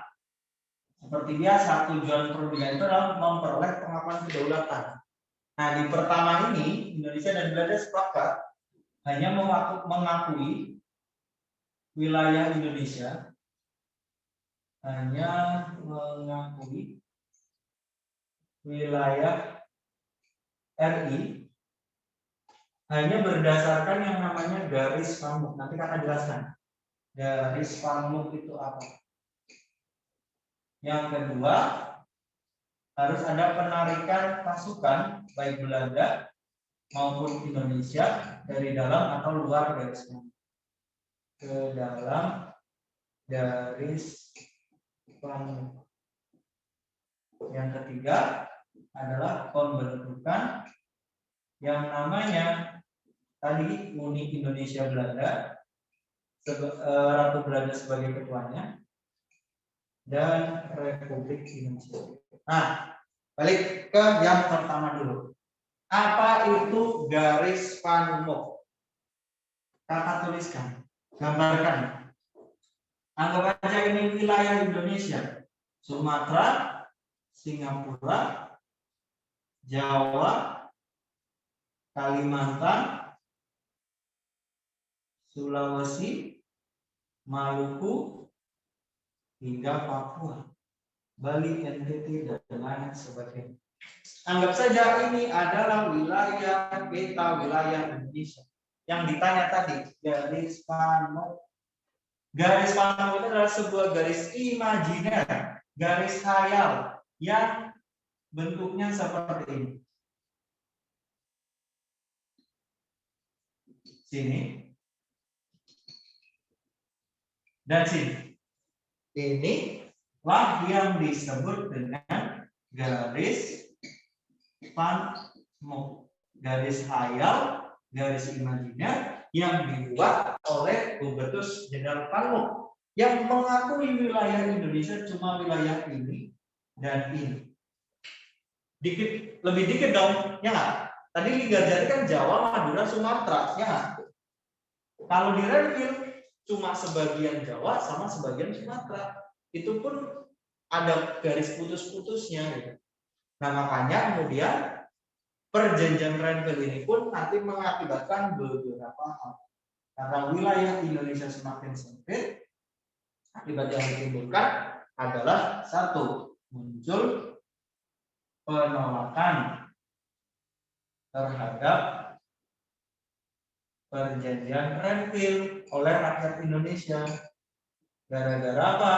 seperti biasa tujuan perundingan itu adalah memperoleh pengakuan kedaulatan. Nah di pertama ini Indonesia dan Belanda sepakat hanya mengakui wilayah Indonesia, hanya mengakui wilayah RI hanya berdasarkan yang namanya garis pamuk. Nanti kakak jelaskan garis pamuk itu apa. Yang kedua, harus ada penarikan pasukan baik Belanda maupun Indonesia dari dalam atau luar garis pamuk ke dalam garis pamuk. Yang ketiga adalah pembentukan yang namanya tadi Uni Indonesia Belanda, Ratu Belanda sebagai ketuanya, dan Republik Indonesia. Nah, balik ke yang pertama dulu. Apa itu garis pamuk? Kakak tuliskan, gambarkan. Anggap aja ini wilayah Indonesia, Sumatera, Singapura, Jawa, Kalimantan, Sulawesi, Maluku, hingga Papua, Bali, NTT, dan lain sebagainya. Anggap saja ini adalah wilayah peta wilayah Indonesia. Yang ditanya tadi, garis Panok. Garis Panok itu adalah sebuah garis imajiner, garis khayal yang bentuknya seperti ini. Sini. Dan sini. Inilah yang disebut dengan garis Panok. Garis khayal, garis imajiner yang dibuat oleh Hubertus Jenderal Panmuk yang mengakui wilayah Indonesia cuma wilayah ini dan ini. Lebih dikit dong, ya nggak? Tadi Linggar Jati kan Jawa, Madura, Sumatera, ya nggak? Kalau di Renville cuma sebagian Jawa sama sebagian Sumatera, itu pun ada garis putus-putusnya. Gitu. Nah makanya kemudian perjanjian Renville ini pun nanti mengakibatkan beberapa hal. Karena wilayah Indonesia semakin sempit, akibat yang ditimbulkan adalah satu, muncul penolakan terhadap perjanjian Renville oleh rakyat Indonesia. Gara-gara apa?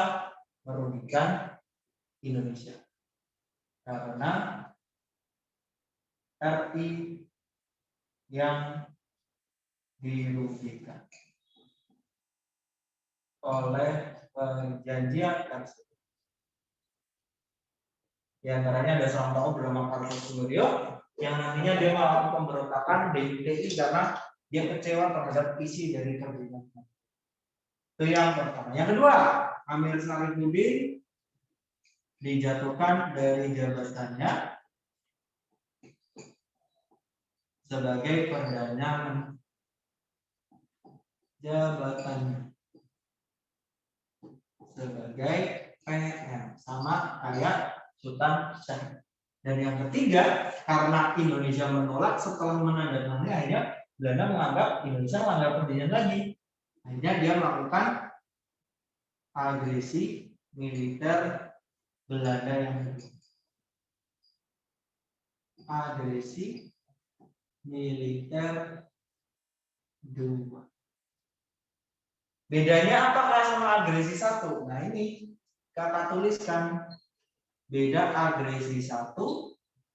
Merugikan Indonesia. Karena RI yang dirugikan oleh perjanjian tersebut. Di antaranya ada seorang tokoh bernama Carlos Suryo yang nantinya dia melakukan pemberontakan DITI karena dia kecewa terhadap isi dari perjanjian. Itu yang pertama. Yang kedua, Amir Salihuddin dijatuhkan dari jabatannya sebagai perdana jabatannya sebagai PM sama kayak Sultan Syahrir. Dan yang ketiga, karena Indonesia menolak setelah menandatangani, akhirnya Belanda menganggap Indonesia melanggar perjanjian lagi. Akhirnya dia melakukan agresi militer Belanda yang kedua. Agresi militer 2. Bedanya apakah sama agresi 1? Nah ini kakak tuliskan beda agresi 1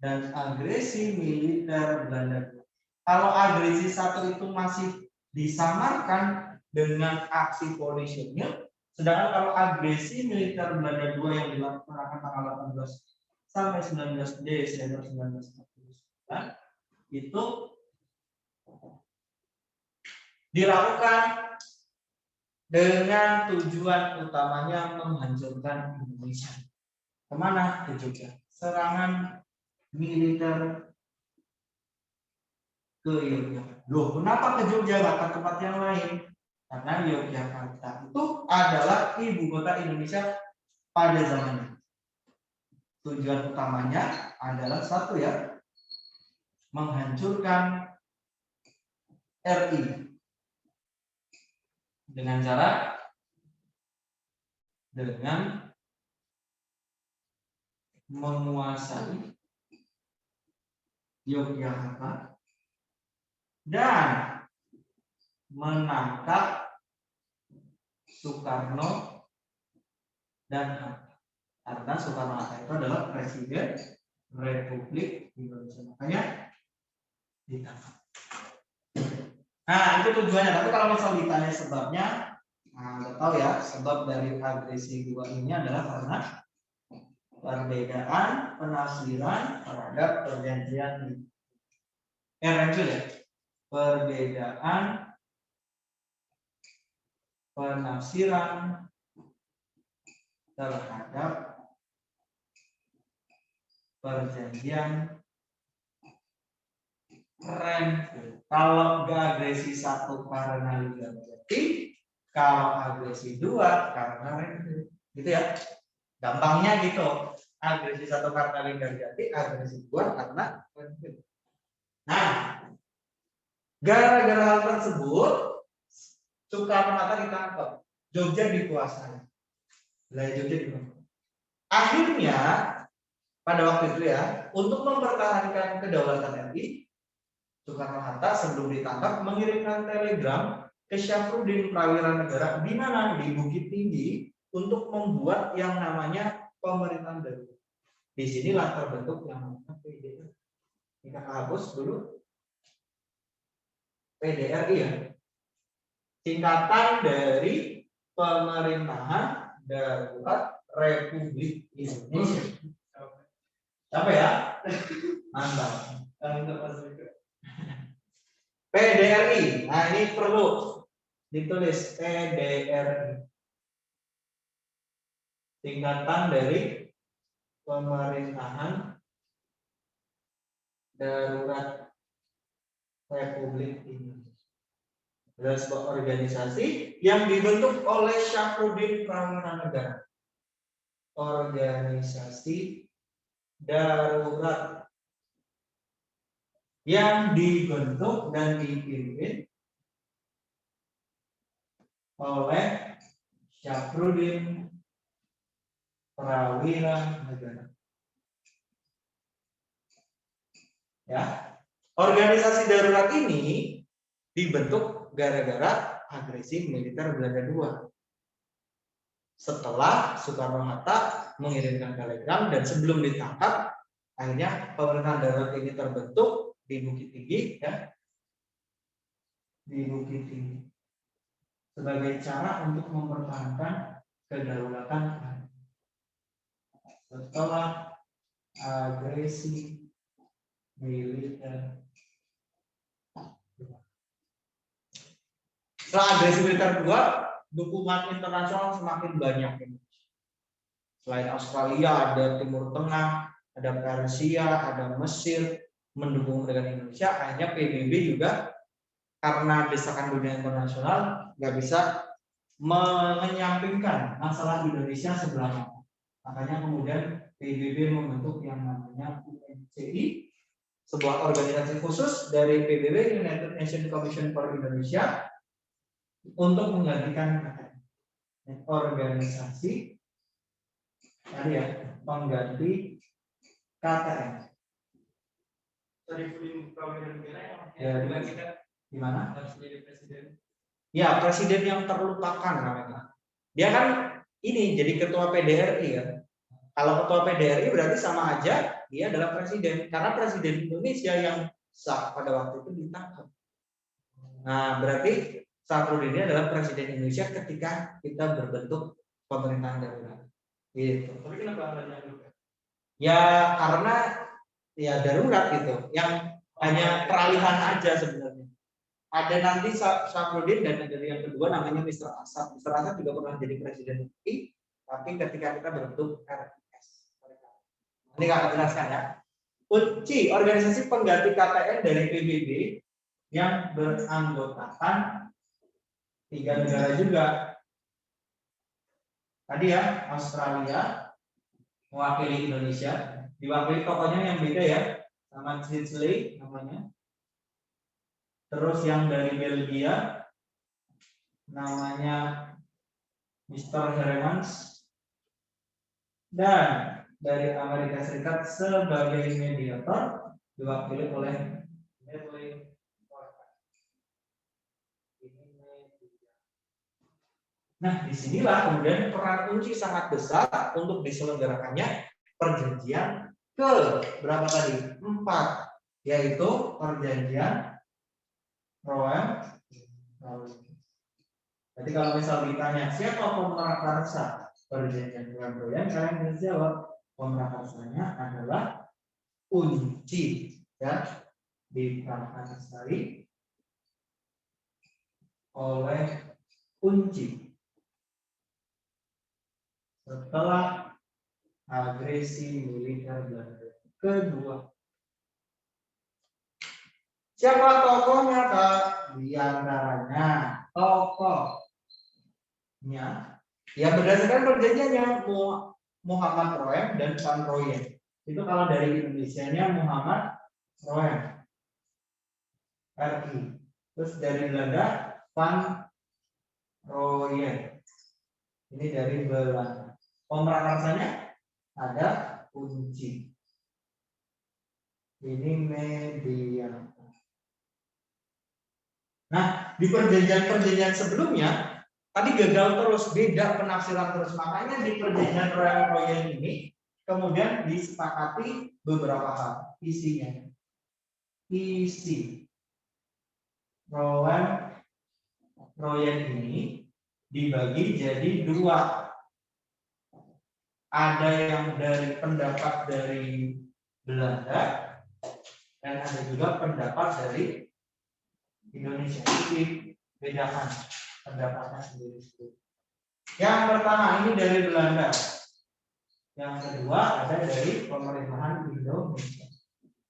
dan agresi militer Belanda 2. Kalau agresi 1 itu masih disamarkan dengan aksi polisionil, sedangkan kalau agresi militer Belanda 2 yang dilaksanakan tanggal 18 sampai 19 Desember 1949 itu dilakukan dengan tujuan utamanya menghancurkan Indonesia. Kemana? Ke Jogja. Serangan militer ke Yogyakarta. Loh, kenapa ke Jogja, nggak ke tempat yang lain? Karena Yogyakarta itu adalah ibu kota Indonesia pada zamannya. Tujuan utamanya adalah satu ya, menghancurkan RI dengan cara menguasai Yogyakarta dan menangkap Soekarno dan Hatta. Karena Soekarno-Hatta itu adalah Presiden Republik Indonesia. Makanya ditangkap. Nah, itu tujuannya. Tapi kalau misal ditanya sebabnya, nah, nggak tahu ya. Sebab dari agresi 2 ini adalah karena perbedaan penafsiran terhadap perjanjian Renville. Perbedaan penafsiran terhadap perjanjian Renville. Kalau agresi 1 karena Linggar Jati, kalau agresi 2 karena Renville. Gitu ya. Gampangnya gitu. Agresi 1 karena Linggar Jati, agresi 2 karena Renville. Nah, gara-gara hal tersebut Soekarno-Hatta ditangkap. Jogja dikuasai. Akhirnya pada waktu itu ya, untuk mempertahankan kedaulatan RI, Soekarno-Hatta sebelum ditangkap mengirimkan telegram ke Syafruddin Prawira Negara di mana di Bukit Tinggi untuk membuat yang namanya pemerintahan darurat. Di sinilah terbentuk yang namanya PDRI. Kita hapus dulu PDRI ya. Singkatan dari Pemerintahan Darurat Republik Indonesia. Apa ya? Mantap. PDRI. Nah, ini perlu ditulis PDRI. Singkatan dari Pemerintahan Darurat Republik Indonesia. Adalah sebuah organisasi yang dibentuk oleh Syafruddin Prawira Negara. Organisasi darurat yang dibentuk dan dipimpin oleh Syafruddin Prawira Negara. Ya, organisasi darurat ini dibentuk gara-gara agresi militer Belanda II. Setelah Soekarno-Hatta mengirimkan telegram dan sebelum ditangkap, akhirnya pemerintahan darurat ini terbentuk di Bukit Tinggi, ya, di Bukit Tinggi sebagai cara untuk mempertahankan kedaulatan setelah agresi militer. Setelah agresi militer kedua, dukungan internasional semakin banyak. Selain Australia, ada Timur Tengah, ada Persia, ada Mesir mendukung dengan Indonesia. Akhirnya PBB juga karena desakan dunia internasional nggak bisa menyampingkan masalah Indonesia sebelah mata. Makanya kemudian PBB membentuk yang namanya UNCI, sebuah organisasi khusus dari PBB, United Nations Commission for Indonesia, untuk menggantikan organisasi tadi ya, pengganti KTN. Ya, gimana? Harus jadi presiden. Ya, presiden yang terlupakan namanya. Dia kan ini jadi ketua PDRI ya. Kalau ketua PDRI berarti sama aja dia adalah presiden, karena presiden Indonesia yang sah pada waktu itu ditangkap. Nah, berarti Syafruddin ini adalah presiden Indonesia ketika kita berbentuk pemerintahan darurat. Gitu. Tapi kenapa ada darurat? Ya karena ya darurat gitu, yang hanya peralihan aja sebenarnya. Ada nanti Syafruddin dan ada yang kedua namanya Mr. Asad. Mr. Asad juga pernah jadi presiden RI, tapi ketika kita berbentuk RIS. Ini akan jelaskan ya. UNCI, organisasi pengganti KTN dari PBB yang beranggotakan 3 negara juga. Tadi ya, Australia mewakili Indonesia, diwakili tokohnya yang beda ya, sama Chile namanya. Terus yang dari Belgia namanya Mr. Hermans, dan dari Amerika Serikat sebagai mediator diwakili oleh Medley. Nah, disinilah kemudian peran UNCI sangat besar untuk diselenggarakannya perjanjian ke berapa tadi? 4, yaitu perjanjian Rome. Jadi kalau misal ditanya siapa pemrakarsa perjanjian Rome, kalian bisa jawab pemrakarsanya adalah UNCI, ya, diprakarsai oleh UNCI. Setelah agresi militer Belanda kedua. Siapa tokohnya, Kak? Di antaranya tokohnya ya berdasarkan perjanjiannya Muhammad Roem dan Van Rooyen. Itu kalau dari Indonesianya Muhammad Roem RI. Terus dari Belanda Van Rooyen. Ini dari Belanda. Pemrakarsanya ada kunci. Ini median. Nah, di perjanjian-perjanjian sebelumnya tadi gagal terus, beda penafsiran terus. Makanya di perjanjian royal ini kemudian disepakati beberapa hal. Isinya, isi royal ini dibagi jadi dua. Ada yang dari pendapat dari Belanda dan ada juga pendapat dari Indonesia. Jadi bedakan pendapatnya sendiri-sendiri. Yang pertama ini dari Belanda. Yang kedua ada dari pemerintahan Indonesia.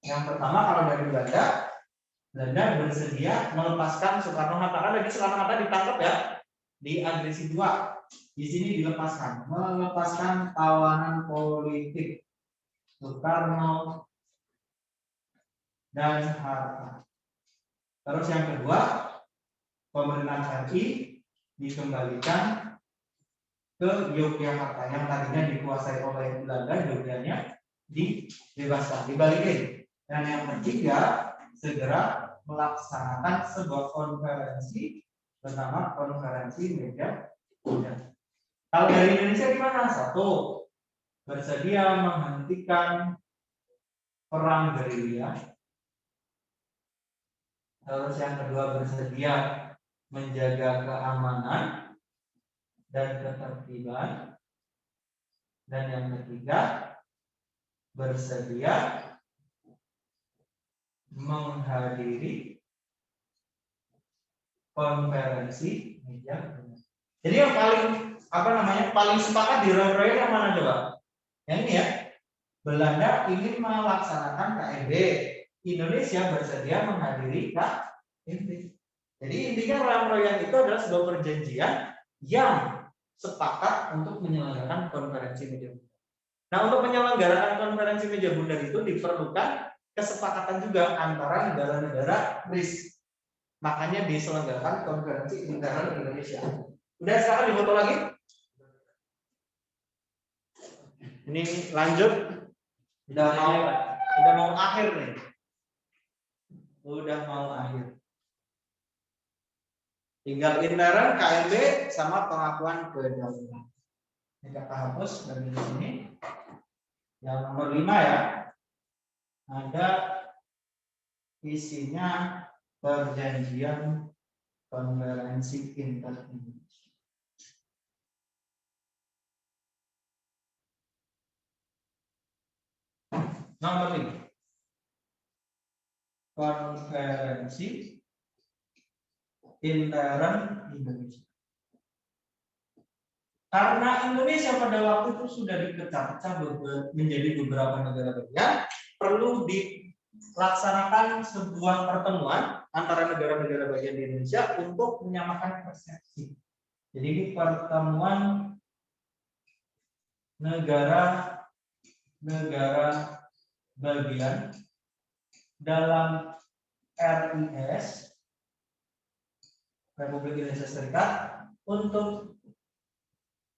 Yang pertama kalau dari Belanda bersedia melepaskan Soekarno-Hatta. Kan lagi Soekarno-Hatta ditangkap ya di agresi 2. Di sini melepaskan tawanan politik Soekarno dan Hatta. Terus yang kedua, pemerintahan RI dikembalikan ke Yogyakarta yang tadinya dikuasai oleh Belanda, Yogyanya dibebaskan, dibalikin. Dan yang ketiga, segera melaksanakan sebuah konferensi bernama Konferensi Meja Bundar. Kalau dari Indonesia gimana? Satu, bersedia menghentikan perang gerilya. Terus yang kedua bersedia menjaga keamanan dan ketertiban. Dan yang ketiga bersedia menghadiri konferensi meja bundar. Jadi yang paling sepakat di royal yang mana coba? Yang ini ya. Belanda ingin melaksanakan KMB. Indonesia bersedia menghadiri KMB. Jadi intinya royal itu adalah sebuah perjanjian yang sepakat untuk menyelenggarakan konferensi meja bundar. Nah, untuk menyelenggarakan konferensi meja bundar itu diperlukan kesepakatan juga antara negara-negara BRICS. Makanya diselenggarakan konferensi internal Indonesia. Udah sekarang difoto lagi? Ini lanjut. Udah mau akhir nih. Udah mau akhir. Tinggal intern, KMB sama pengakuan kedaulatan. Ini kita hapus dari sini. Yang nomor 5 ya. Ada isinya perjanjian konferensi inter-Indonesia. Nomor 5. Konferensi intern Indonesia. Karena Indonesia pada waktu itu sudah dipecah-pecah menjadi beberapa negara bagian, perlu dilaksanakan sebuah pertemuan antara negara-negara bagian di Indonesia untuk menyamakan persepsi. Jadi ini pertemuan negara-negara bagian dalam RIS Republik Indonesia Serikat untuk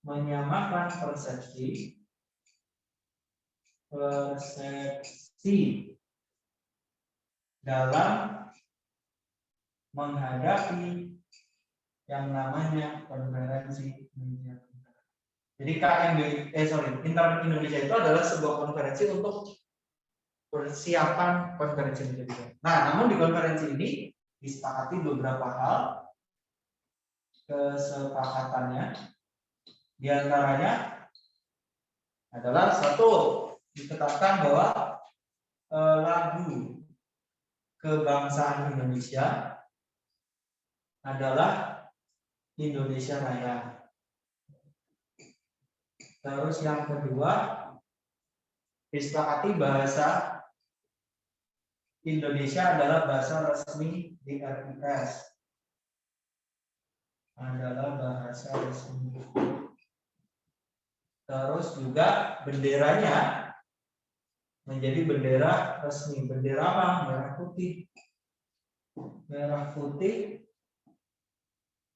menyamakan persepsi dalam menghadapi yang namanya konferensi meja bundar. Jadi Intern Indonesia itu adalah sebuah konferensi untuk persiapan konferensi meja bundar. Nah, namun di konferensi ini disepakati beberapa hal. Kesepakatannya di antaranya adalah satu, ditetapkan bahwa lagu kebangsaan Indonesia adalah Indonesia Raya. Terus yang kedua, disepakati bahasa Indonesia adalah bahasa resmi di RIS. Adalah bahasa resmi. Terus juga benderanya menjadi bendera resmi. Bendera apa? Merah putih. Merah putih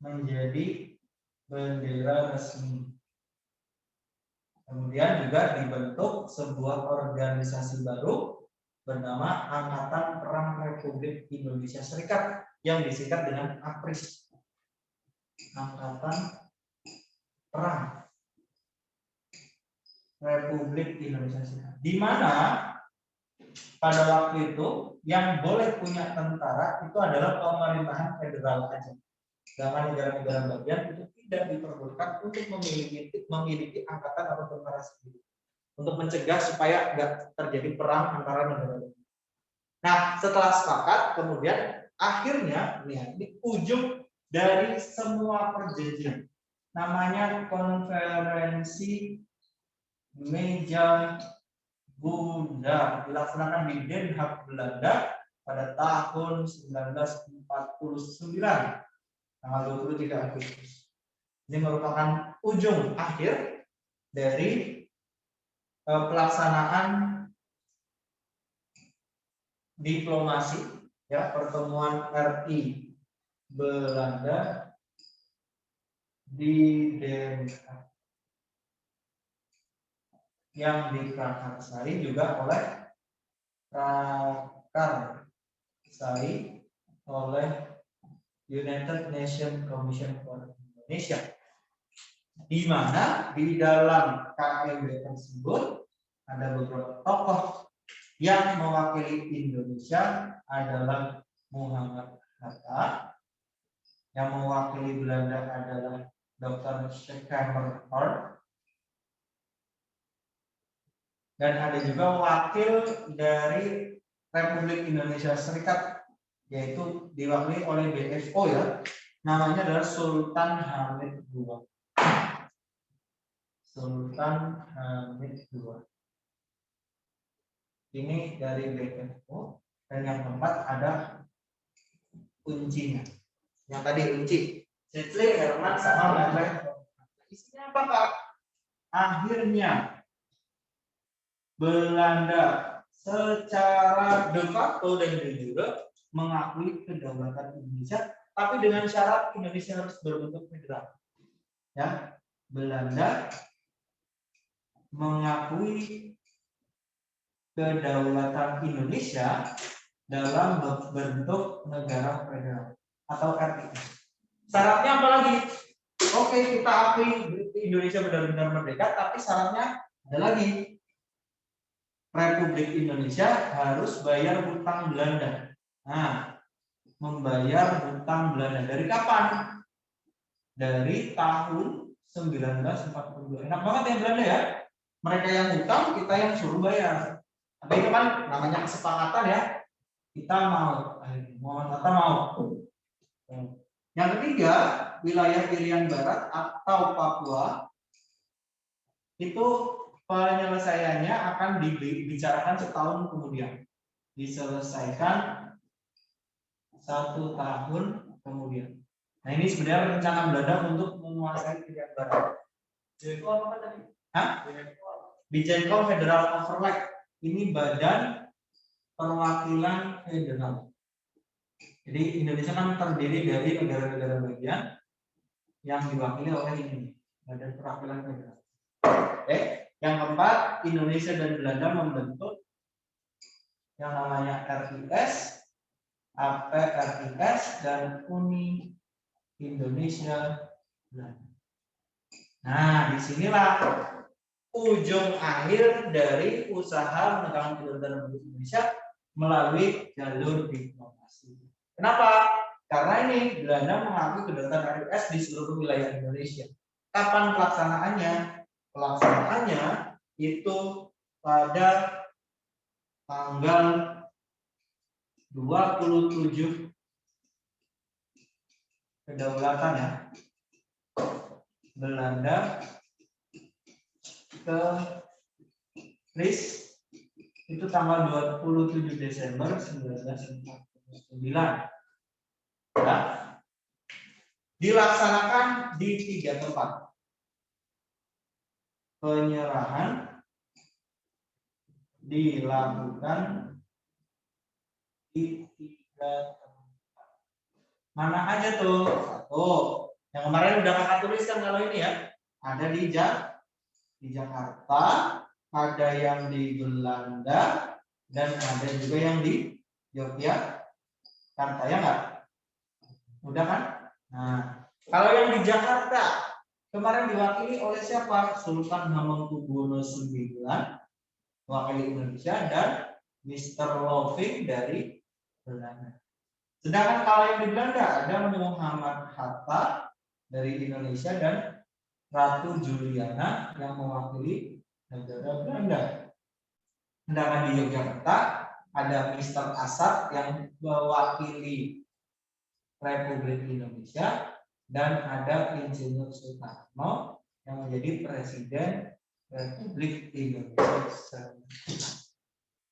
menjadi bendera resmi. Kemudian juga dibentuk sebuah organisasi baru bernama Angkatan Perang Republik Indonesia Serikat yang disingkat dengan APRIS. Angkatan Perang Republik Indonesia Serikat. Di mana pada waktu itu yang boleh punya tentara itu adalah pemerintahan federal aja. Sedangkan negara-negara bagian itu tidak diperbolehkan untuk memiliki angkatan atau tentara sendiri untuk mencegah supaya nggak terjadi perang antara negara. Nah, setelah sepakat, kemudian akhirnya ini ujung dari semua perjanjian namanya Konferensi Meja Bunda dilaksanakan di Den Haag, Belanda pada tahun 1949. Tanggal 23 Agustus. Ini merupakan ujung akhir dari pelaksanaan diplomasi ya pertemuan RI Belanda di Den Haag yang diprakarsai juga oleh United Nations Commission for Indonesia, di mana di dalam KMB tersebut ada beberapa tokoh yang mewakili Indonesia adalah Muhammad Hatta, yang mewakili Belanda adalah Dr. Schenkemmerhard, dan ada juga wakil dari Republik Indonesia Serikat yaitu diwakili oleh BFO ya, namanya adalah Sultan Hamid II. Sultan Hamid II. Ini dari BFO, dan yang keempat ada kuncinya. Yang tadi kunci, Sidley, Herman, sama Lemley. Isinya apa Kak? Akhirnya Belanda secara de facto dan de jure mengakui kedaulatan Indonesia, tapi dengan syarat Indonesia harus berbentuk federal. Ya, Belanda mengakui kedaulatan Indonesia dalam bentuk negara federal atau RI. Syaratnya apa lagi? Oke, kita akui Indonesia benar-benar merdeka, tapi syaratnya ada lagi. Republik Indonesia harus bayar hutang Belanda. Nah, membayar hutang Belanda dari kapan? Dari tahun 1942. Enak banget ya Belanda ya. Mereka yang hutang, kita yang suruh bayar. Tapi itu kan namanya kesepakatan ya. Kita mau, Muhammad Hatta mau. Yang ketiga, wilayah Irian Barat atau Papua itu penyelesaiannya akan dibicarakan setahun kemudian. Diselesaikan 1 tahun kemudian. Nah ini sebenarnya rencana Belanda untuk menguasai Irian Barat. JNCO apa tadi? Hah? JNCO Federal Overlap. Ini badan perwakilan federal. Jadi Indonesia kan terdiri dari negara-negara bagian yang diwakili oleh ini, badan perwakilan federal. Oke. Yang keempat, Indonesia dan Belanda membentuk yang namanya RIS, APRIS, dan Uni Indonesia Belanda. Nah, disinilah ujung akhir dari usaha menegakkan kedaulatan Republik Indonesia melalui jalur diplomasi. Kenapa? Karena ini Belanda mengakui kedaulatan RIS di seluruh wilayah Indonesia. Kapan pelaksanaannya? Pelaksanaannya itu pada tanggal 27 kedaulatan ya. Belanda ke RIS itu tanggal 27 Desember 1949. Ya. Dilaksanakan di 3 tempat. Penyerahan dilakukan di 3 tempat. Mana aja tuh? Satu. Yang kemarin udah kakak tuliskan kalau ini ya. Ada di di Jakarta, ada yang di Belanda, dan ada juga yang di Yogyakarta, ya nggak? Udah kan? Nah, kalau yang di Jakarta kemarin diwakili oleh siapa? Sultan Hamengkubuwono IX, wakili Indonesia, dan Mr. Loving dari Belanda. Sedangkan kalau yang di Belanda ada Muhammad Hatta dari Indonesia dan Ratu Juliana yang mewakili negara Belanda. Sedangkan di Yogyakarta ada Mr. Asad yang mewakili Republik Indonesia dan ada Insinyur Soekarno yang menjadi Presiden Republik Indonesia.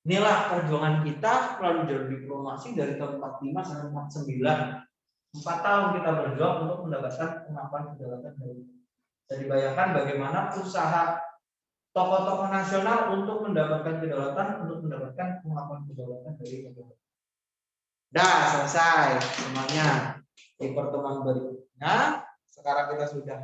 Inilah perjuangan kita melalui jalur diplomasi dari tahun 45 sampai 49. 4 tahun kita berjuang untuk mendapatkan pengakuan kedaulatan dari. Bisa dibayangkan bagaimana usaha tokoh-tokoh nasional untuk mendapatkan kedaulatan, untuk mendapatkan pengakuan kedaulatan dari negara. Dah selesai semuanya. Di pertemuan berikutnya, sekarang kita sudah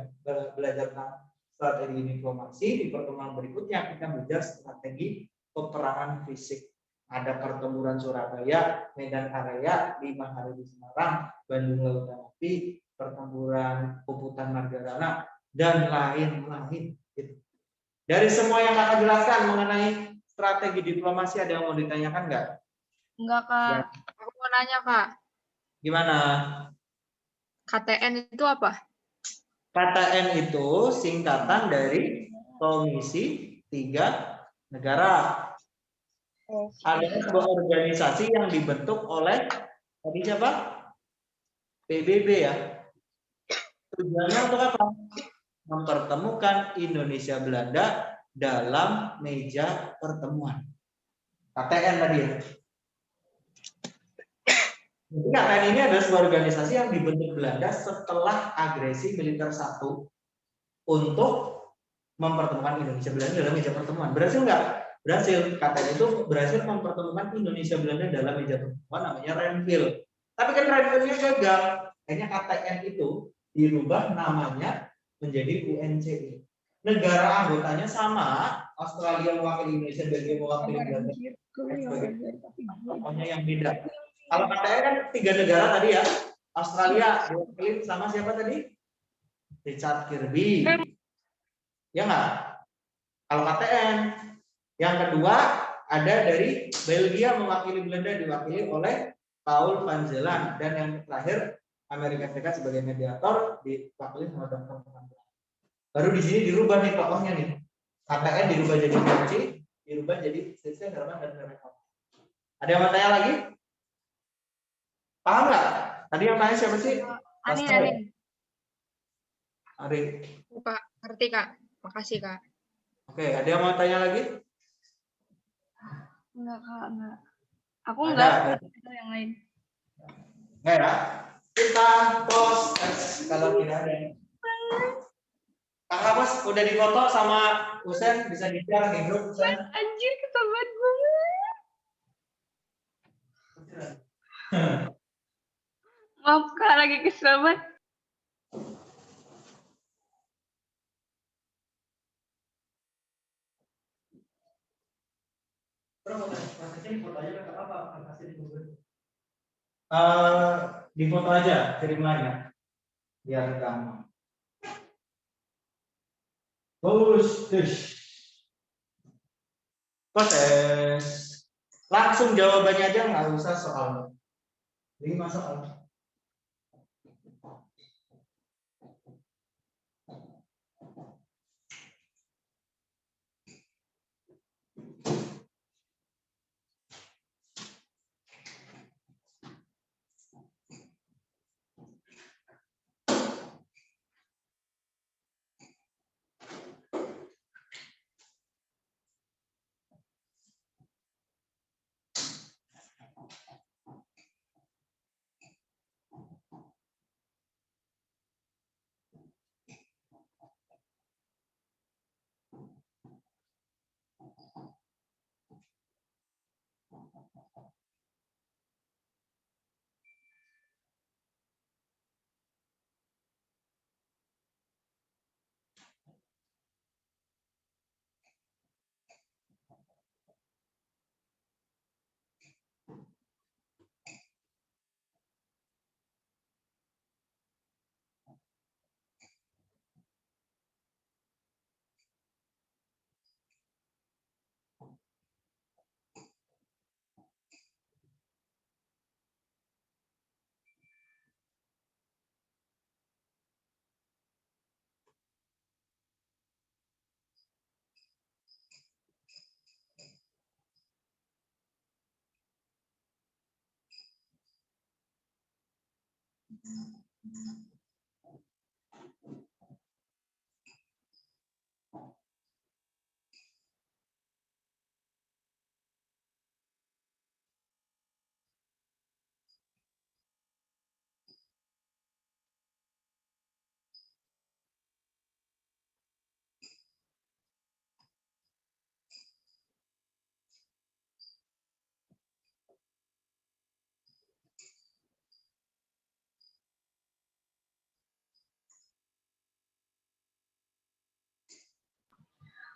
belajar tentang strategi diplomasi. Di pertemuan berikutnya kita belajar strategi peperangan fisik. Ada pertempuran Surabaya, Medan Area, 5 hari di Semarang, Bandung Lautan Api, pertempuran Puputan Margarana, dan lain-lain. Dari semua yang kakak jelaskan mengenai strategi diplomasi, ada yang mau ditanyakan nggak? Enggak, Kak. Ya. Aku mau nanya, Kak. Gimana? KTN itu apa? KTN itu singkatan dari Komisi 3 Negara. Ada sebuah organisasi yang dibentuk oleh tadi siapa? PBB ya. Tujuannya untuk apa? Mempertemukan Indonesia Belanda dalam meja pertemuan. KTN tadi ya. Jadi KTN ini adalah sebuah organisasi yang dibentuk Belanda setelah agresi militer satu untuk mempertemukan Indonesia Belanda dalam meja pertemuan. Berhasil nggak? Berhasil. KTN itu berhasil mempertemukan Indonesia Belanda dalam meja pertemuan namanya Renville. Tapi kan Renville-nya gagal. Akhirnya KTN itu dirubah namanya menjadi UNCE. Negara anggotanya sama, Australia mewakili Indonesia, Belgia mewakili Belanda. Pokoknya yang beda. Kalau KTN kan 3 negara tadi ya. Australia diwakili sama siapa tadi? Richard Kirby. Ya nggak? Kalau KTN. Yang kedua ada dari Belgia mewakili Belanda diwakili oleh Paul van Zeeland, dan yang terakhir Amerika Serikat sebagai mediator diwakili sama Dr. Van. Baru di sini dirubah nih tokohnya nih. KTN dirubah jadi kunci, dirubah jadi Sisi Herman dan Mereka. Ada yang mau tanya lagi? Paham nggak? Tadi yang tanya siapa sih? Anin. Ari. Kak, ngerti, Kak. Makasih, Kak. Oke, ada yang mau tanya lagi? Enggak, Kak, enggak. Aku Ada. enggak, ada yang lain. Enggak ya? Kita pause kalau tidak ada. Kakak Bos udah difoto sama Usen, bisa di-share di grup Usen. Anjir, ketahuan gue. Maaf, Kak, lagi kesel banget. Di foto aja, kirim aja biar gampang. Proses. Langsung jawabannya aja, nggak usah soal. 5 soal.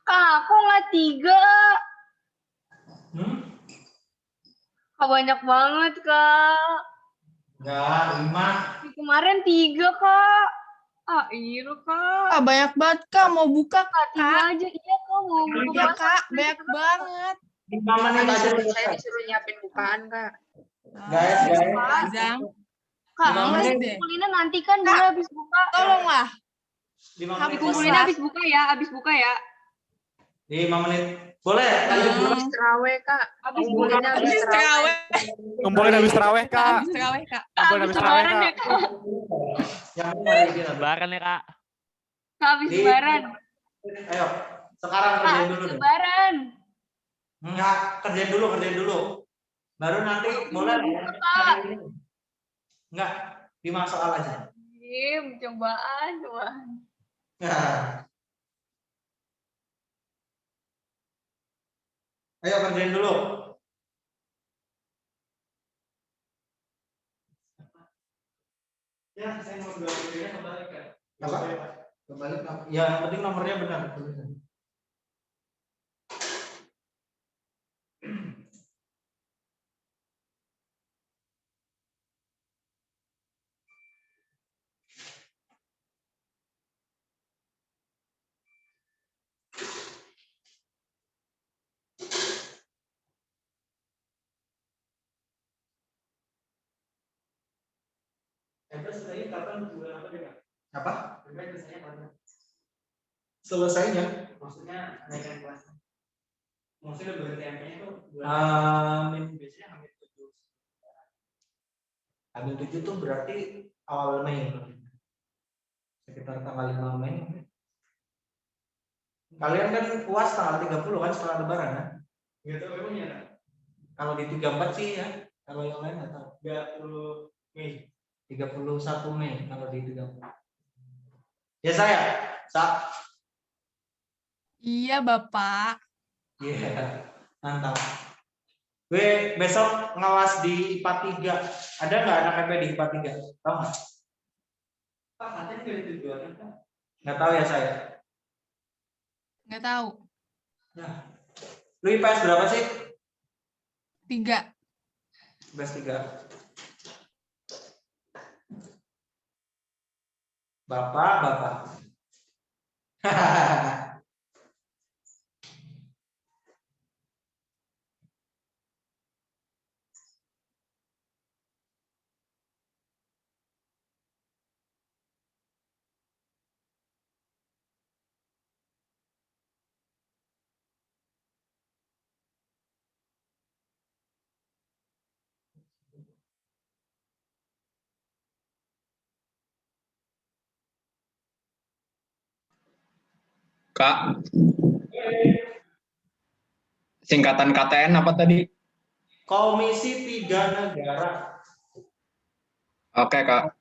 Kak, aku nggak 3. Hmm? Kak, banyak banget, Kak. Enggak, 5. Kemarin 3, Kak. Ah, iya, Kak. Banyak banget Kak, mau buka Kak, 3 Kak. aja. Iya, Kak. Mau buka Iya puasa. Kak, banyak banget. 5 menit aja Saya selesai. disuruh nyiapin bukaan, Kak. Guys, guys. Azang, Kak, Lima habis menit. deh. kumpulinnya nanti kan Kak, boleh habis buka. tolonglah. 5 menit. Hapus Kumpulinnya lah. habis buka ya, habis buka ya. 5 menit. Boleh. Habis terawih, Kak. Habis buka. Kumpulinnya habis Habis terawih. terawih. Ngumpulin habis terawih, Kak. Habis terawih Kak. Ngumpulin Habis habis terawih, lebaran ya, Kak. Kak. Yang hari ini. Lebaran ya, Kak. Kak, habis lebaran. Ayo, sekarang Kak, kerjain habis dulu deh. lebaran. Enggak, kerjain dulu. Baru nanti boleh ya. Kak. Enggak, 5 soal aja. Cobaan. Nah. Ayo kerjain dulu. Ya, saya mau videonya kembali kan. Apa? Kembali. Ya, yang penting nomornya benar. Selesainya kapan bulan apa ya? Apa? Selesainya kapan? Selesainya? Maksudnya naikkan kelas. Maksudnya berarti MP-nya tuh bulan biasanya hampir 7. Hampir 7 tuh berarti awal Mei. Sekitar tanggal 5 Mei. Kalian kan puas tanggal 30 kan setelah lebaran kan? Enggak tahu emang ya. Kalau di 34 sih ya. Kalau yang lain enggak tahu. 30 Mei. 31 Mei kalau di 30. Ya saya. Iya Bapak. Iya, mantap. Gue besok ngawas di IPA 3. Ada nggak anak MP di IPA 3? Tahu nggak? Pak, katanya nggak ada tujuan kan? Nggak tahu ya saya. Nggak tahu. Nah, lu IPS berapa sih? 3. IPS 3. Bapak. Kak, singkatan KTN apa tadi? Komisi 3 Negara. Oke, Kak.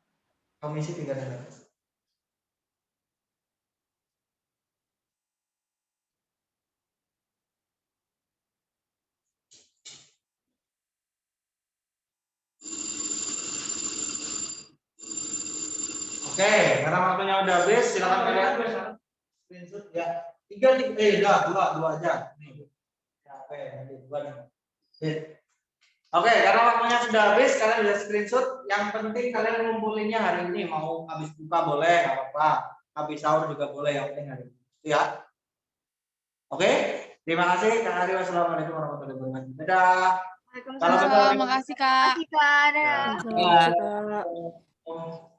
Komisi 3 Negara. Oke, karena waktunya udah habis, silakan kalian screenshot ya. 2 aja. Nih. Oke, nanti 2 nih. Oke, karena waktunya sudah habis, kalian udah screenshot. Yang penting kalian ngumpulinnya hari ini. Mau habis buka boleh, nggak apa-apa. Habis sahur juga boleh, yang penting hari ini. Ya. Oke, terima kasih Kak Ari. Wassalamualaikum warahmatullahi wabarakatuh. Dadah. Waalaikumsalam. Makasih Kak. Makasih, Kak. Dadah. Dadah.